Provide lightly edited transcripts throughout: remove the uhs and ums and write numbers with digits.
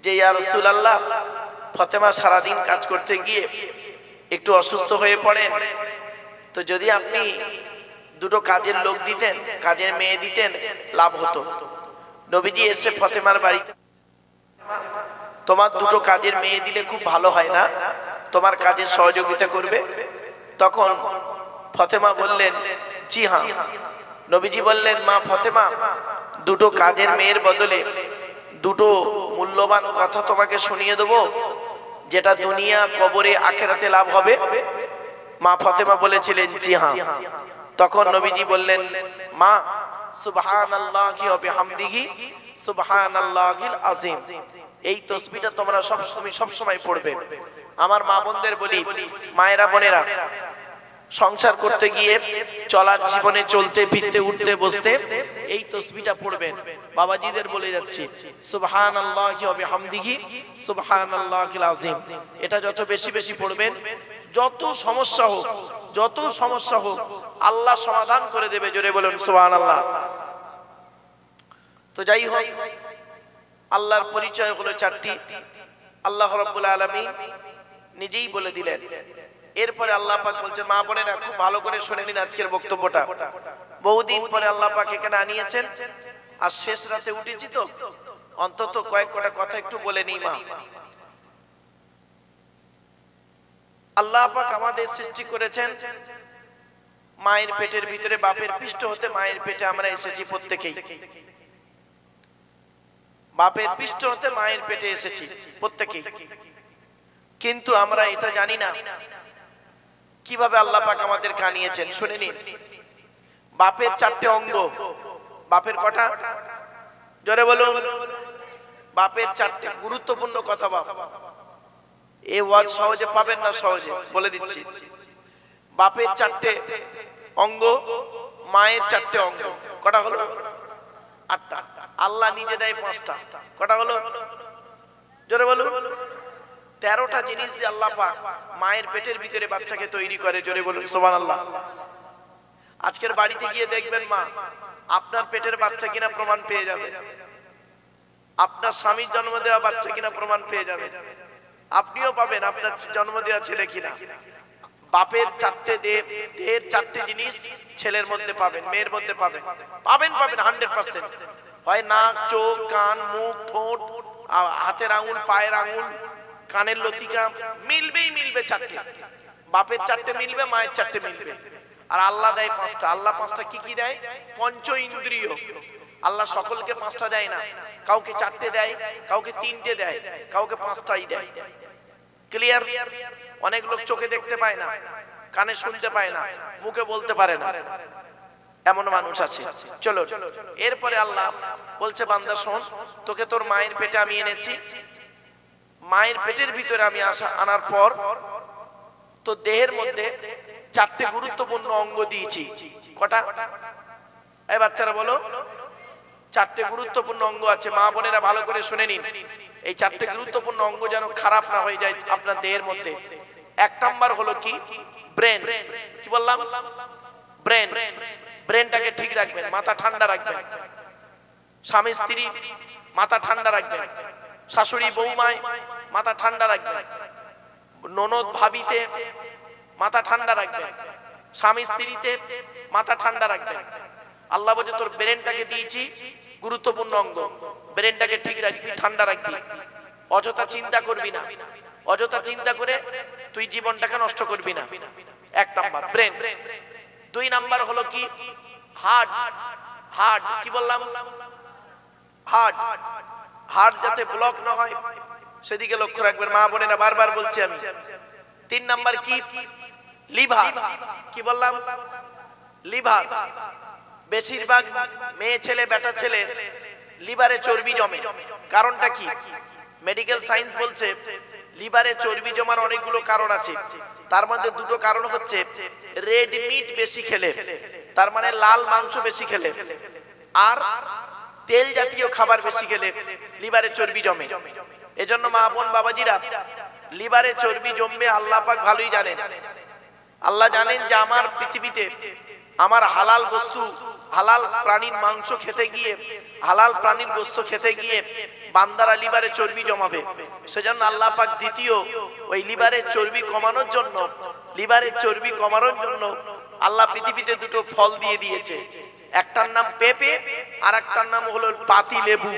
যে ইয়া রাসূলুল্লাহ, ফাতেমা সারাদিন কাজ করতে গিয়ে একটু অসুস্থ হয়ে পড়েন, তো যদি আপনি দুটো কাজের লোক দিতেন, কাজের মেয়ে দিতেন, লাভ হতো। নবীজি এসে ফাতেমার বাড়িতে, তোমার দুটো কাজের মেয়ে দিলে খুব ভালো হয় না, তোমার কাজের সহযোগিতা করবে? তখন ফাতেমা বললেন, জি হ্যাঁ। নবীজি বললেন, মা ফাতেমা, দুটো কাজের মেয়ের বদলে দুটো মূল্যবান কথা তোমাকে শুনিয়ে দেবো, যেটা দুনিয়া কবরে আখিরাতে লাভ হবে। মা ফাতেমা বলেছিলেন, জি হ্যাঁ। তখন নবীজি বললেন, মা, সুবহানাল্লাহি ওয়া বিহামদিহি সুবহানাল্লাহিল আযীম, এই তাসবিহটা তোমরা সব সময় পড়বে। আমার মা বোনদের বলি, মায়েরা বোনেরা, সংসার করতে গিয়ে, চলার জীবনে চলতে ফিরতে উঠতে বসতে এই তাসবিহটা পড়বেন। বাবাজিদের বলে যাচ্ছি, সুবহানাল্লাহি ওয়া বিহামদিহি সুবহানাল্লাহিল আযীম। এটা যত বেশি বেশি পড়বেন, যত সমস্যা হোক আল্লাহ সমাধান করে দেবে। জোরে বলুন সুবহানাল্লাহ। তো যাই হোক, আল্লাহর পরিচয় হলো চারটি। আল্লাহ রাব্বুল আলামিন নিজেই বলে দিলেন। এরপরে আল্লাহ পাক বলছেন, মা বোনেরা খুব ভালো করে শুনে নিন আজকের বক্তব্যটা। বহুদিন পরে আল্লাহ পাক এখানে আনিয়েছেন, আর শেষ রাতে উঠেছি, তো অন্তত কয়েক কটা কথা একটু বলে নিই। মা, আল্লাহ পাক আমাদের সৃষ্টি করেছেন মায়ের পেটের ভিতরে, বাপের পৃষ্ঠ হতে মায়ের পেটে আমরা এসেছি প্রত্যেকেই। বাপের পৃষ্ঠ হতে মায়ের পেটে এসেছি প্রত্যেকেই, কিন্তু আমরা এটা জানি না কিভাবে আল্লাহ পাক আমাদের আনিয়েছেন। শুনে নিন, বাপের চারটে অঙ্গ। বাপের কটা? জোরে বলুন। বাপের চারটে গুরুত্বপূর্ণ কথা। বাপ, এই ওয়াজ সহজে পাবেন না, সহজে বলে দিচ্ছি। বাপের চারটে অঙ্গ, মায়ের চারটে অঙ্গ। কটা হলো? 8টা। আল্লাহ নিজে দেয় 5টা। কটা হলো? জোরে বলুন। 13টা জিনিস দিয়ে আল্লাহ পাক মায়ের পেটের ভিতরে বাচ্চাকে তৈরি করে। জোরে বলুন সুবহানাল্লাহ। আজকের বাড়িতে গিয়ে দেখবেন মা, আপনার পেটের বাচ্চা কিনা প্রমাণ পেয়ে যাবে, আপনার স্বামীর জন্ম দেওয়া বাচ্চা কিনা প্রমাণ পেয়ে যাবে, আপনিও পাবেন আপনার জন্ম দেওয়া ছেলে কিনা। বাপের চারটে দেহের চারটে জিনিস ছেলের মধ্যে পাবেন, মেয়ের মধ্যে পাবেন, পাবেন 100%। হয় নাক, চোখ, কান, মুখ, ঠোঁট, হাতের আঙুল, পায়ের আঙুল, কানের লতিকা, মিলবে চারটে। বাপের চারটে মিলবে, মায়ের চারটে মিলবে। আর আল্লাহ দেয় 5টা। আল্লাহ 5টা কি দেয়? পঞ্চ ইন্দ্রিয়। আল্লাহ সকলকে 5টা দেয় না, কাউকে 4টে দেয়, কাউকে 3টে দেয়, কাউকে 5টাই দেয়। ক্লিয়ার? অনেক লোক চোখে দেখতে পায় না, কানে শুনতে পায় না, মুখে বলতে পারে না, এমন মানুষ আছে। চলো, এরপরে আল্লাহ বলছে, বান্দা শোন, তোকে তোর মায়ের পেটে আমি এনেছি। মায়ের পেটের ভিতরে আমি আনার পর তো দেহের মধ্যে 4টে গুরুত্বপূর্ণ অঙ্গ দিয়েছি। কটা? এই বাচ্চারা বলো। 4টে গুরুত্বপূর্ণ অঙ্গ আছে। মা বোনেরা ভালো করে শুনে নিন, এই 4টে গুরুত্বপূর্ণ অঙ্গ যেন খারাপ না হয়ে যায় আপনার দেহের মধ্যে। 1 নাম্বার হলো কি? ব্রেন। কি বললাম? ব্রেন। ব্রেনটাকে ঠিক রাখবেন, মাথা ঠান্ডা রাখবেন। স্বামী স্ত্রী মাথা ঠান্ডা রাখবেন, শাশুড়ি বৌমায় মাথা ঠান্ডা রাখবেন, ননদ ভাবিতে মাথা ঠান্ডা রাখবেন, স্বামী স্ত্রীতে মাথা ঠান্ডা রাখবেন। আল্লাহ বলে, তোর ব্রেনটাকে দিয়েছি গুরুত্বপূর্ণ অঙ্গ, ব্রেনটাকে ঠিক রাখবি, ঠান্ডা রাখবি, অযথা চিন্তা করবি না, অযথা চিন্তা করে তুই জীবনটাকে নষ্ট করবি না। 1 নাম্বার ব্রেন। 2 নাম্বার হলো কি? হার্ট। হার্ট কি বললাম? হার্ট। হার্ট যাতে ব্লক না হয় সেদিকে লক্ষ্য রাখবেন, মা বোনেরা, বারবার বলছি আমি। 3 নাম্বার কি? লিভার। কি বললাম? লিভার। বেশিরভাগ মেয়ে ছেলে, বেটা ছেলে লিভারে চর্বি জমে। কারণটা কি? মেডিকেল সায়েন্স বলছে লিভারে চর্বি জমার অনেকগুলো কারণ আছে। তার মধ্যে 2টো কারণ হচ্ছে রেড মিট বেশি খেলে, তার মানে লাল মাংস বেশি খেলে, আর তেল জাতীয় খাবার বেশি খেলে লিভারে চর্বি জমে। এজন্য মা বোন বাবাজিরা, লিভারে চর্বি জমবে আল্লাহ পাক ভালোই জানেন। আল্লাহ জানেন যে আমার পৃথিবীতে আমার হালাল বস্তু হালাল প্রাণীর মাংস খেতে গিয়ে, হালাল প্রাণীর গোশত খেতে গিয়ে বান্দারা লিভারে চর্বি জমাবে। সেজন্য আল্লাহ পাক দ্বিতীয় ওই লিভারের চর্বি কমানোর জন্য, লিভারের চর্বি কমানোর জন্য আল্লাহ পৃথিবীতে দুটো ফল দিয়ে দিয়েছে। একটার নাম পেঁপে আর একটার নাম হলো পাতি লেবু।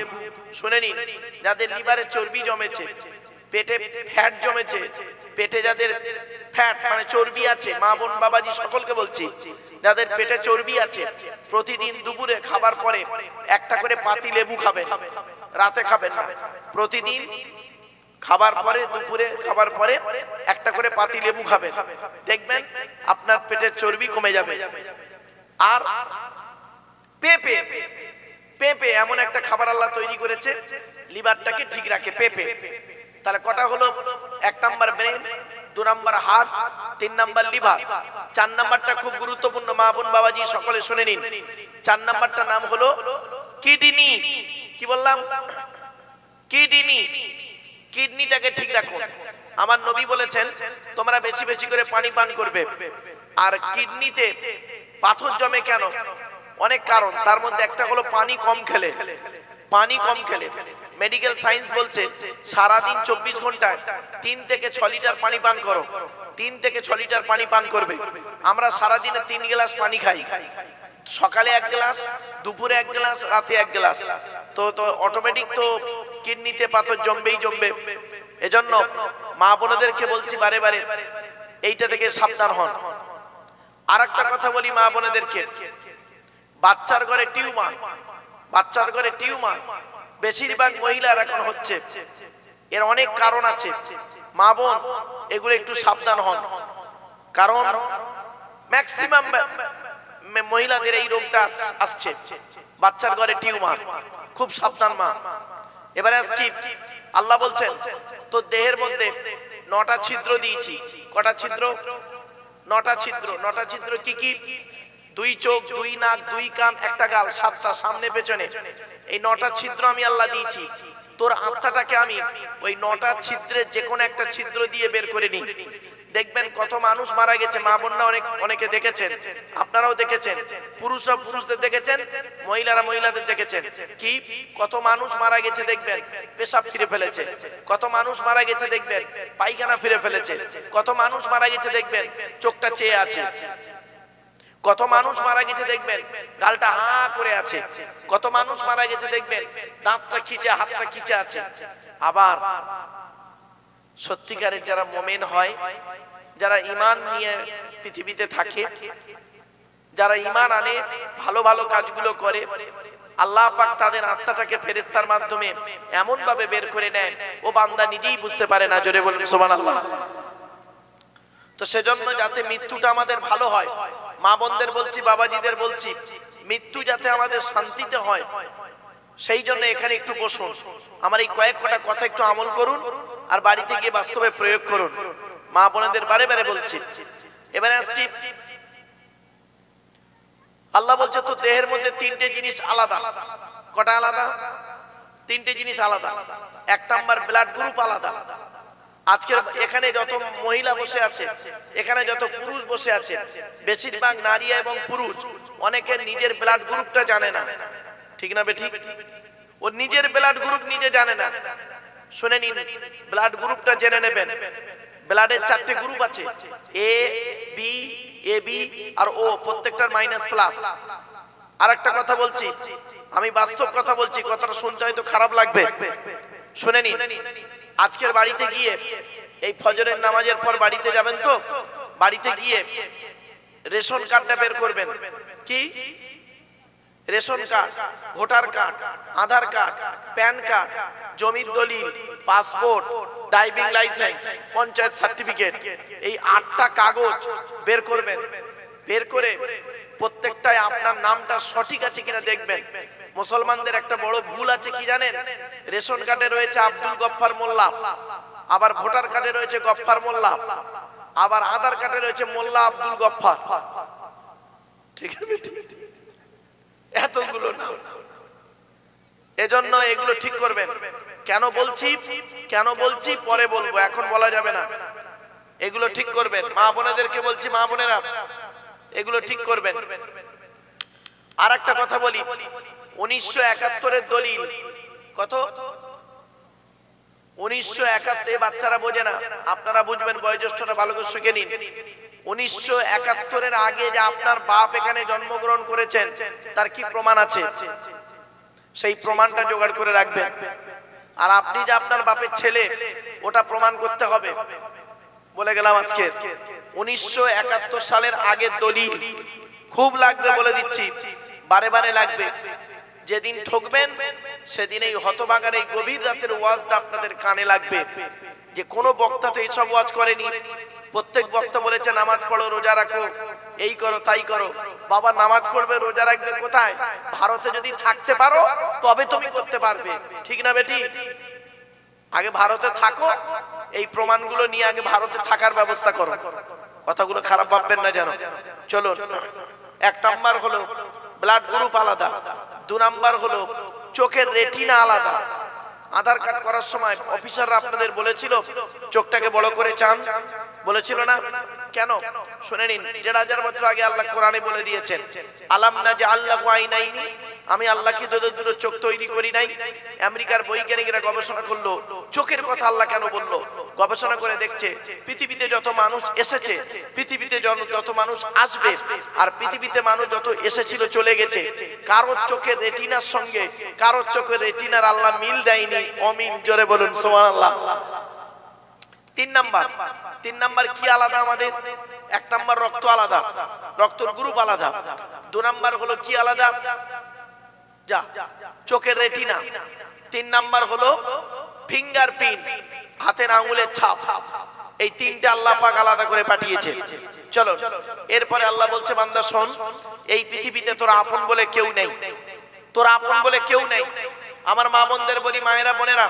শুনে নিন, যাদের লিভারে চর্বি জমেছে, পেটে ফ্যাট জমেছে, পেটে যাদের ফ্যাট মানে চর্বি আছে, মা বোন বাবাজি সকলকে বলছি, যাদের পেটে চর্বি আছে, প্রতিদিন দুপুরে খাবার পরে একটা করে পাতি লেবু খাবেন, রাতে খাবেন না। প্রতিদিন খাবার পরে, দুপুরে খাবার পরে একটা করে পাতি লেবু খাবেন, দেখবেন আপনার পেটের চর্বি কমে যাবে। আর পেঁপে, পেঁপে এমন একটা খাবার আল্লাহ তৈরি করেছে লিভারটাকে ঠিক রাখে। পেঁপে তাহলে কটা হলো? 1 number brain, 2 number heart, 3 number liver, 4 নাম্বারটা খুব গুরুত্বপূর্ণ মা বোন বাবাজি সকলে শুনে নিন। 4 নাম্বারটার নাম হলো কিডনি। কি বললাম? কিডনি। কিডনিটাকে ঠিক রাখুন। আমার নবী বলেছেন তোমরা বেশি বেশি করে পানি পান করবে। আর কিডনিতে পাথর জমে কেন? অনেক কারণ, তার মধ্যে একটা হলো পানি কম খেলে। পানি কম খেলে মেডিকেল সায়েন্স বলছে সারাদিন 24 ঘন্টায় 3 থেকে 6 লিটার পানি পান করো। 3 থেকে 6 লিটার পানি পান করবে। আমরা সারাদিনে 3 গ্লাস পানি খাই, সকালে 1 গ্লাস, দুপুরে 1 গ্লাস, রাতে 1 গ্লাস। তো অটোমেটিক তো কিডনিতে পাথর জমবেই জমবে। এজন্য মা বোনদেরকে বলছি বারে বারে এইটা থেকে সাবধান হন। আর একটা কথা বলি মা বোনদেরকে, বাচ্চার ঘরে টিউমার, বাচ্চার ঘরে টিউমার বেশিরভাগ মহিলার এখন হচ্ছে। এর অনেক কারণ আছে মা বোন, এগুলো একটু সাবধান হন। কারণ ম্যাক্সিমাম মহিলাদের এই রোগটা আসছে, বাচ্চার ঘরে টিউমার। খুব সাবধান মা। এবারে আসছি, আল্লাহ বলছেন তো দেহের মধ্যে 9টা ছিদ্র দিয়েছি। কটা ছিদ্র? 9টা ছিদ্র। 9টা ছিদ্র কি কি? 2 চোখ, 2 নাক, 2 কান, 1টা গাল, 7টা সামনে পেছনে। এই 9টা ছিদ্র আমি আল্লাহ দিয়েছি। তোর আত্মাটাকে আমি ওই 9টা ছিদ্রের যে কোনো একটা ছিদ্র দিয়ে বের করে নিই। দেখবেন কত মানুষ মারা গেছে, মা বোনরা অনেকে দেখেছেন, আপনারাও দেখেছেন, পুরুষরা পুরুষদের দেখেছেন, মহিলারা মহিলাদের দেখেছেন। কি কত মানুষ মারা গেছে দেখবেন পেশাব ফিরে ফেলেছে, কত মানুষ মারা গেছে দেখবেন পায়খানা ফিরে ফেলেছে, কত মানুষ মারা গেছে দেখবেন চোখটা চেয়ে আছে, কত মানুষ মারা গেছে দেখবেন গালটা হা করে আছে, কত মানুষ মারা গেছে দেখবেন দাঁতটা খিচে, হাতটা খিচে আছে। আবার সত্যিকারের যারা মুমিন হয়, যারা ঈমান নিয়ে পৃথিবীতে থাকে, যারা ঈমান আনে, ভালো ভালো কাজগুলো করে, আল্লাহ পাক তাদের আত্মাটাকে ফেরেশতার মাধ্যমে এমন ভাবে বের করে নেয় ও বান্দা নিজেই বুঝতে পারে না। জোরে বলুন সুবহানাল্লাহ। তো সেজন্য যাতে মৃত্যুটা আমাদের ভালো হয়, মা বোনদের বলছি, বাবাজিদের বলছি, মৃত্যু যাতে আমাদের শান্তিতে হয়, সেই জন্য এখানে একটু বসুন, আমার এই কয়েক কটা কথা একটু আমল করুন আর বাড়িতে গিয়ে বাস্তবে প্রয়োগ করুন। মা বোনেদের বারে বারে বলছি। এবারে আসছি, আল্লাহ বলছে তো দেহের মধ্যে 3টে জিনিস আলাদা। কটা আলাদা? 3টে জিনিস আলাদা। 1 নাম্বার ব্লাড গ্রুপ আলাদা। আজকের এখানে যত মহিলা বসে আছে, এখানে যত পুরুষ বসে আছে, বেশিরভাগ নারী এবং পুরুষ অনেকের নিজের ব্লাড গ্রুপটা জানে না। ঠিক না বেঠিক? ও নিজের ব্লাড গ্রুপ নিজে জানে না। শুনে নিন, ব্লাড গ্রুপটা জেনে নেবেন। ব্লাডের 4টে গ্রুপ আছে, এ বি, এ বি আর ও, প্রত্যেকটার মাইনাস প্লাস। আর একটা কথা বলছি, আমি বাস্তব কথা বলছি, কথাটা শুনতে হয়তো খারাপ লাগবে, শুনে নিন। আজকের বাড়িতে গিয়ে এই ফজরের নামাজের পর বাড়িতে যাবেন তো, বাড়িতে গিয়ে রেশন কার্ডটা বের করবেন। কি? রেশন কার্ড, ভোটার কার্ড, আধার কার্ড, প্যান কার্ড, জমির দলিল, passport, driving licence, panchayat certificate, এই 8টা কাগজ বের করবেন। বের করে প্রত্যেকটায় আপনার নামটা সঠিক আছে কিনা দেখবেন। মুসলমানদের একটা বড় ভুল আছে কি জানেন? রেশন কার্ডে রয়েছে আব্দুল গফফার মোল্লা, আবার ভোটার কার্ডে রয়েছে গফফার মোল্লা, আবার আধার কার্ডে রয়েছে মোল্লা আব্দুল গফফার। ঠিক আছে? এতগুলো নাম। এজন্য এগুলো ঠিক করবেন। কেন বলছি পরে বলবো, এখন বলা যাবে না। এগুলো ঠিক করবেন। মা বোনেদেরকে বলছি, মা বোনেরা এগুলো ঠিক করবেন। আর একটা কথা বলি, 1971-এর দলিল কত? 1971 বাচ্চারা বোঝে না, আপনারা বুঝবেন, বয়োজ্যেষ্ঠরা ভালো করে শিখে নিন। 1971-এর আগে যে আপনার বাপ এখানে জন্মগ্রহণ করেছেন তার কি প্রমাণ আছে? সেই প্রমাণটা জোগাড় করে রাখবেন। আর আপনি যে আপনার বাপের ছেলে ওটা প্রমাণ করতে হবে। বলে গেলাম আজকে 1971 সালের আগের দলিল খুব লাগবে, বলে দিচ্ছি, বারে বারে লাগবে। যেদিন ঠকবেন সেদিন এই হতভাগার এই গভীর রাতের ওয়াজটা আপনাদের কানে লাগবে। যে কোনো বক্তা তো এইসব ওয়াজ করেনি। প্রত্যেক বক্তা বলেছে নামাজ পড়ো, রোজা রাখো, এই করো তাই করো। বাবা নামাজ পড়বে, রোজা রাখবে কোথায়? ভারতে যদি থাকতে পারো তবে তুমি করতে পারবে, ঠিক না বেটি? আগে ভারতে থাকো, এই প্রমাণগুলো নিয়ে আগে ভারতে থাকার ব্যবস্থা করো। কথাগুলো খারাপ ভাববেন না যেন। চলো, 1 নাম্বার হলো ব্লাড গ্রুপ আলাদা, 2 নাম্বার হলো চোখের রেটিনা আলাদা। আধার কার্ড করার সময় অফিসাররা আপনাদের বলেছিল চোখটাকে বড় করে চান, বলেছিল না? কেন? শুনে নিন, 1000 বছর আগে আল্লাহ কোরআনে বলে দিয়েছেন, আলাম নাজআল লাহু আইনাইনি, আমি আল্লাহ কি দুটো চোখ তৈরি করি নাই? আমেরিকার বৈজ্ঞানিকরা গবেষণা করলো চোখের কথা আল্লাহ কেন বললো। গবেষণা করে দেখছে পৃথিবীতে যত মানুষ এসেছে, পৃথিবীতে যত মানুষ আসবে, আর পৃথিবীতে মানুষ যত এসেছিল চলে গেছে, কারোর চোখের রেটিনার সঙ্গে কারোর চোখের রেটিনার আল্লাহ মিল দেয়নি, অমিল। জোরে বলুন সুবহানাল্লাহ। 3 নাম্বার কি আলাদা আমাদের? 1 নাম্বার রক্ত আলাদা, রক্তের গ্রুপ আলাদা। 2 নাম্বার হলো কি আলাদা? যা চোখের রেটিনা। 3 নাম্বার হলো ফিঙ্গারপ্রিন্ট, হাতের আঙ্গুলের ছাপ। এই 3টা আল্লাহ পাক আলাদা করে পাঠিয়েছে। চলো, এরপরে আল্লাহ বলছে, বান্দা শোন, এই পৃথিবীতে তোর আপন বলে কেউ নেই, তোর আপন বলে কেউ নেই। আমার মা বোনদের বলি, মায়েরা বোনেরা,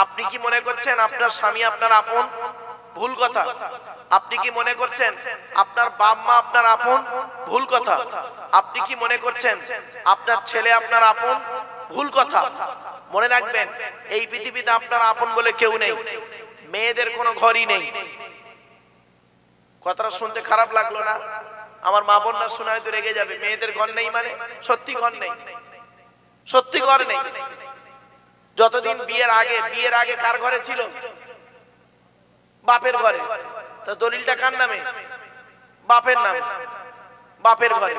আপনি কি মনে করছেন আপনার স্বামী আপনার আপন? ভুল কথা। আপনি কি মনে করছেন আপনার বাপ মা আপনার আপন? ভুল কথা। আপনি কি মনে করছেন আপনার ছেলে আপনার আপন? ভুল কথা। মনে রাখবেন, এই পৃথিবীতে আপনার আপন বলে কেউ নেই। মেয়েদের কোনো ঘরই নেই। কথাটা শুনতে খারাপ লাগলো না? আমার মা বোনরা শুনে হয়তো রেগে যাবে, মেয়েদের ঘর নেই মানে? সত্যি ঘর নেই, সত্যি ঘর নেই। যতদিন বিয়ের আগে কার ঘরে ছিল? বাপের ঘরে। তা দলিলটা কার নামে? বাপের নামে, বাপের ঘরে।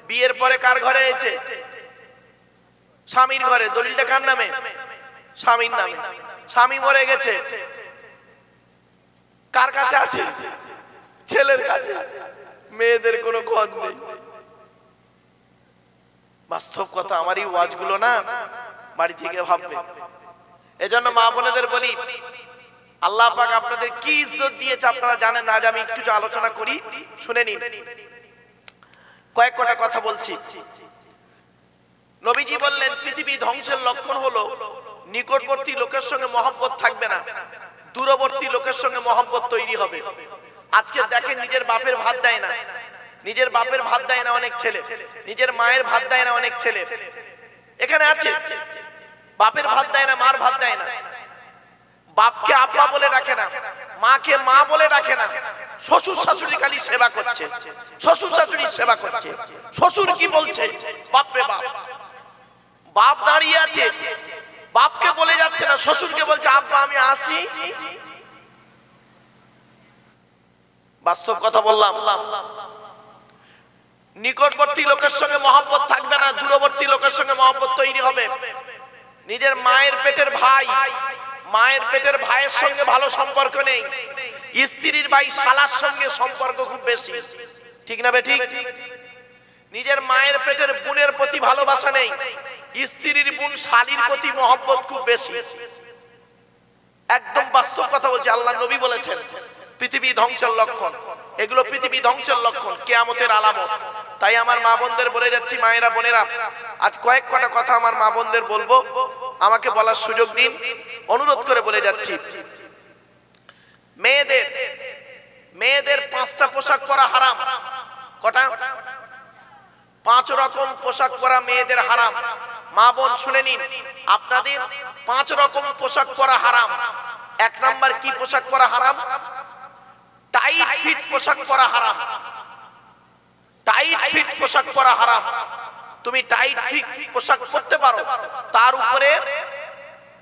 বিয়ের পরে কার ঘরে এসেছে? স্বামীর ঘরে। দলিলটা কার নামে? স্বামীর নামে। স্বামী মরে গেছে, কার কাছে আছে? ছেলের কাছে। মেয়েদের কোনো ঘর নেই। বাস্তব কথা। আমার এই ওয়াজগুলো না বাড়ি থেকে ভাববে। এজন্য মা বোনেদের বলি, আল্লাহ পাক আপনাদের কি ইজ্জত দিয়েছে আপনারা জানেন। আজ আমি একটু আলোচনা করি, শুনে নিন। কয়েকটা কথা বলছি। নবীজি বললেন পৃথিবী ধ্বংসের লক্ষণ হলো নিকটবর্তী লোকের সঙ্গে মহব্বত থাকবে না, দূরবর্তী লোকের সঙ্গে মহব্বত তৈরি হবে। আজকে দেখেন, নিজের বাপের ভাত দেয় না, নিজের বাপের ভাত দেয় না অনেক ছেলে, নিজের মায়ের ভাত দেয় না অনেক ছেলে। এখানে আছে, বাপের ভাত দেয় না, মার ভাত দেয় না, বাপকে আব্বা বলে ডাকে না, মাকে মা বলে ডাকে না। শ্বশুর শাশুড়ি খালি সেবা করছে, শ্বশুর শাশুড়ির সেবা করছে। শ্বশুর কি বলছে? বাপরে বাপ। বাপ দাঁড়িয়ে আছে, বাপকে বলে যাচ্ছে না, শ্বশুরকে বলছে আব্বা আমি আসি। বাস্তব কথা বললাম। নিকটবর্তী লোকের সঙ্গে মহব্বত থাকবে না, দূরবর্তী লোকের সঙ্গে মহব্বত তৈরি হবে। নিজের মায়ের পেটের ভাই, মায়ের পেটের ভাইয়ের সঙ্গে ভালো সম্পর্ক নেই, স্ত্রীর ভাই শালার সঙ্গে সম্পর্ক খুব বেশি, ঠিক না বেঠিক? নিজের মায়ের পেটের বোনের প্রতি ভালোবাসা নেই, স্ত্রীর বোন শালীর প্রতি মহব্বত খুব বেশি। একদম বাস্তব কথা বলছি। আল্লাহ নবী বলেছেন পৃথিবী ধ্বংসের লক্ষণ, এগুলো পৃথিবী ধ্বংসের লক্ষণ, কিয়ামতের আলামত। তাই আমার মা বোনদের বলে যাচ্ছি, মায়েরা বোনেরা, আজ কয়েকটা কথা আমার মা বোনদের বলবো, আমাকে বলার সুযোগ দিন, অনুরোধ করে বলে যাচ্ছি। মেয়েদের 5টা পোশাক পরা হারাম। কটা? 5 রকম পোশাক পরা মেয়েদের হারাম। মা বোন শুনে নিন, আপনাদের 5 রকম পোশাক পরা হারাম। 1 নাম্বার কি পোশাক পরা হারাম? টাইট ফিট পোশাক পরা হারাম। টাইট ফিট পোশাক পরা হারাম। তুমি টাইট ফিট পোশাক পরতে পারো, তার উপরে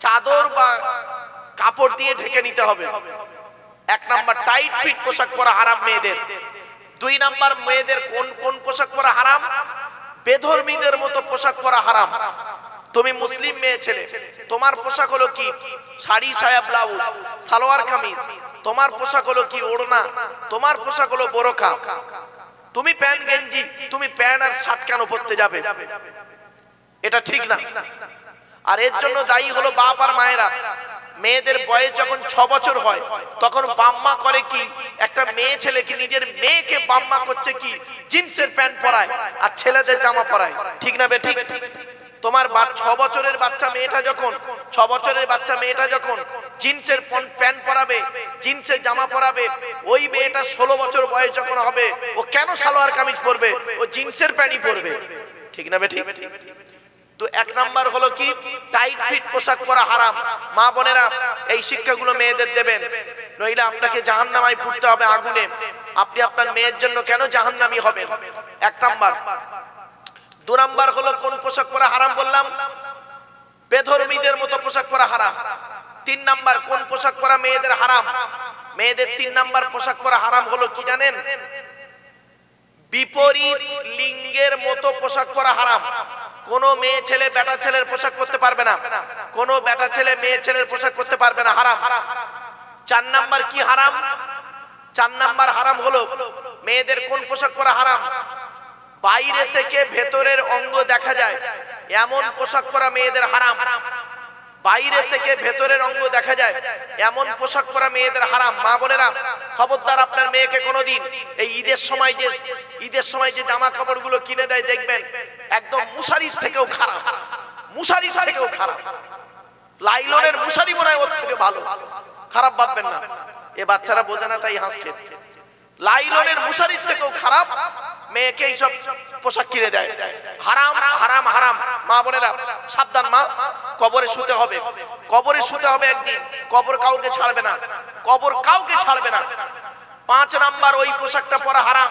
চাদর বা কাপড় দিয়ে ঢেকে নিতে হবে। এক নাম্বার, টাইট ফিট পোশাক পরা হারাম মেয়েদের। দুই নাম্বার, মেয়েদের কোন কোন পোশাক পরা হারাম? বেধর্মীদের মতো পোশাক পরা হারাম। তুমি মুসলিম মেয়ে ছেলে, তোমার পোশাক হলো কি? শাড়ি, সায়া, ব্লাউজ, সালোয়ার কামিজ। তোমার পোশাক হলো কি? ওড়না। তোমার পোশাক হলো বোরকা। তুমি প্যান্ট গেঞ্জি, তুমি প্যান্ট আর শার্ট কেন পরতে যাবে? এটা ঠিক না। আর এর জন্য দায়ী হলো বাপ আর মায়েরা। মেয়েদের বয়স যখন 6 বছর হয় তখন বাম্মা করে কি? একটা মেয়ে ছেলেকে, নিজের মেয়েকে বাম্মা করছে কি? জিন্সের প্যান্ট পরায় আর ছেলেদের জামা পরায়। ঠিক না বেঠিক? তোমার 6 বছরের বাচ্চা মেয়েটা যখন 6 বছরের বাচ্চা মেয়েটা যখন জিন্সের প্যান্ট পরাবে, জিন্সের জামা পরাবে, ওই মেয়েটা 16 বছর বয়স যখন হবে ও কেন সালোয়ার কামিজ পরবে? ও জিন্সের প্যান্টই পরবে। ঠিক না বেঠিক? তো এক নাম্বার হলো কি? টাইট ফিট পোশাক পরা হারাম। মা বোনেরা, এই শিক্ষাগুলো মেয়েদের দেবেন, নইলে আপনাকে জাহান্নামায় পুড়তে হবে আগুনে। আপনি আপনার মেয়ের জন্য কেন জাহান্নামী হবেন? এক নাম্বার। দু নাম্বার হলো কোন পোশাক পরা হারাম বললাম? বেধর্মীদের মতো পোশাক পরা হারাম। তিন নাম্বার, কোন পোশাক পরা মেয়েদের হারাম? মেয়েদের 3 নাম্বার পোশাক পরা হারাম হলো কি জানেন? বিপরীত লিঙ্গের মতো পোশাক পরা হারাম। কোন মেয়ে ছেলে বেটা ছেলের পোশাক পরতে পারবে না। কোন বেটা ছেলে মেয়ে ছেলের পোশাক পরতে পারবে না, হারাম। 4 নাম্বার কি হারাম? 4 নাম্বার হারাম হলো মেয়েদের কোন পোশাক পরা হারাম? বাইরে থেকে ভেতরের অঙ্গ দেখা যায় এমন পোশাক পরা মেয়েদের হারাম। বাইরে থেকে ভেতরের অঙ্গ দেখা যায় এমন পোশাক পরা মেয়েদের হারাম। মা বোনেরা, খবরদার আপনার মেয়েকে কোনোদিন এই ঈদের সময় যে জামা কাপড়গুলো কিনে দেয় দেখবেন একদম মুশারির থেকেও খারাপ। মুশারির থেকেও খারাপ। লাইলনের মুশারি মনে হয় ওর থেকে ভালো। খারাপ ভাববেন না। এ বাচ্চারা বোঝে না তাই হাসছে। লাইলনের মুশারির থেকেও খারাপ মেয়েকে এইসব পোশাক কিনে দেয়। হারাম, হারাম, হারাম। মা বোনেরা সাবধান। মা, কবরে শুতে হবে। কবরে শুতে হবে একদিন। কবর কাউকে ছাড়বে না। কবর কাউকে ছাড়বে না। 5 নাম্বার, ওই পোশাকটা পরা হারাম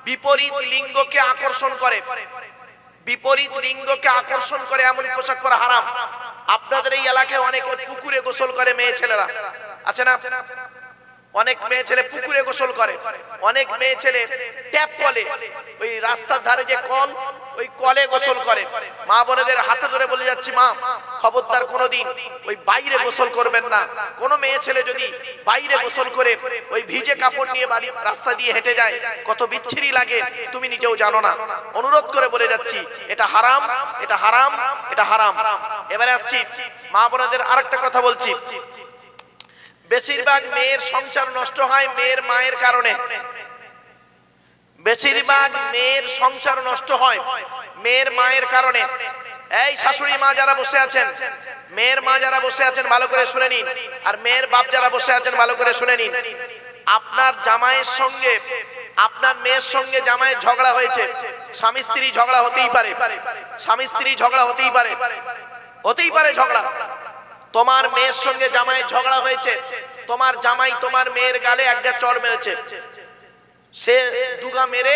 বিপরীত লিঙ্গকে আকর্ষণ করে। বিপরীত লিঙ্গকে আকর্ষণ করে এমন পোশাক পরা হারাম। আপনাদের এই এলাকায় অনেক পুকুরে গোসল করে মেয়ে ছেলেরা, আছে না? অনেক মেয়ে ছেলে পুকুরে গোসল করে। অনেক মেয়ে ছেলে ট্যাপ কলে, ওই রাস্তার ধারে যে কল, ওই কলে গোসল করে। মা বোনেদের হাতে ধরে বলে যাচ্ছি, মা খবরদার কোনোদিন ওই বাইরে গোসল করবেন না। কোনো মেয়ে ছেলে যদি বাইরে গোসল করে ওই ভিজে কাপড় নিয়ে বাড়ি রাস্তা দিয়ে হেঁটে যায়, কত বিচ্ছিরি লাগে তুমি নিজেও জানো না। অনুরোধ করে বলে যাচ্ছি, এটা হারাম, এটা হারাম, এটা হারাম। এবারে আসছি মা বোনেদের আরেকটা কথা বলছি। বেশিরভাগ মেয়ের সংসার নষ্ট হয় মেয়ের মায়ের কারণে। বেশিরভাগ মেয়ের সংসার নষ্ট হয় মেয়ের মায়ের কারণে। এই শাশুড়ি মা যারা বসে আছেন, মেয়ের মা যারা বসে আছেন ভালো করে শুনে নিন, আর মেয়ের বাপ যারা বসে আছেন ভালো করে শুনে নিন। আপনার জামাইয়ের সঙ্গে, আপনার মেয়ের সঙ্গে জামাইয়ের ঝগড়া হয়েছে। স্বামী স্ত্রী ঝগড়া হতেই পারে। স্বামী স্ত্রী ঝগড়া হতেই পারে। হতেই পারে ঝগড়া। তোমার মেয়ের সঙ্গে জামাইয়ের ঝগড়া হয়েছে। তোমার জামাই তোমার মেয়ের গালে একটা চড় মেরেছে। সে দুগা মেরে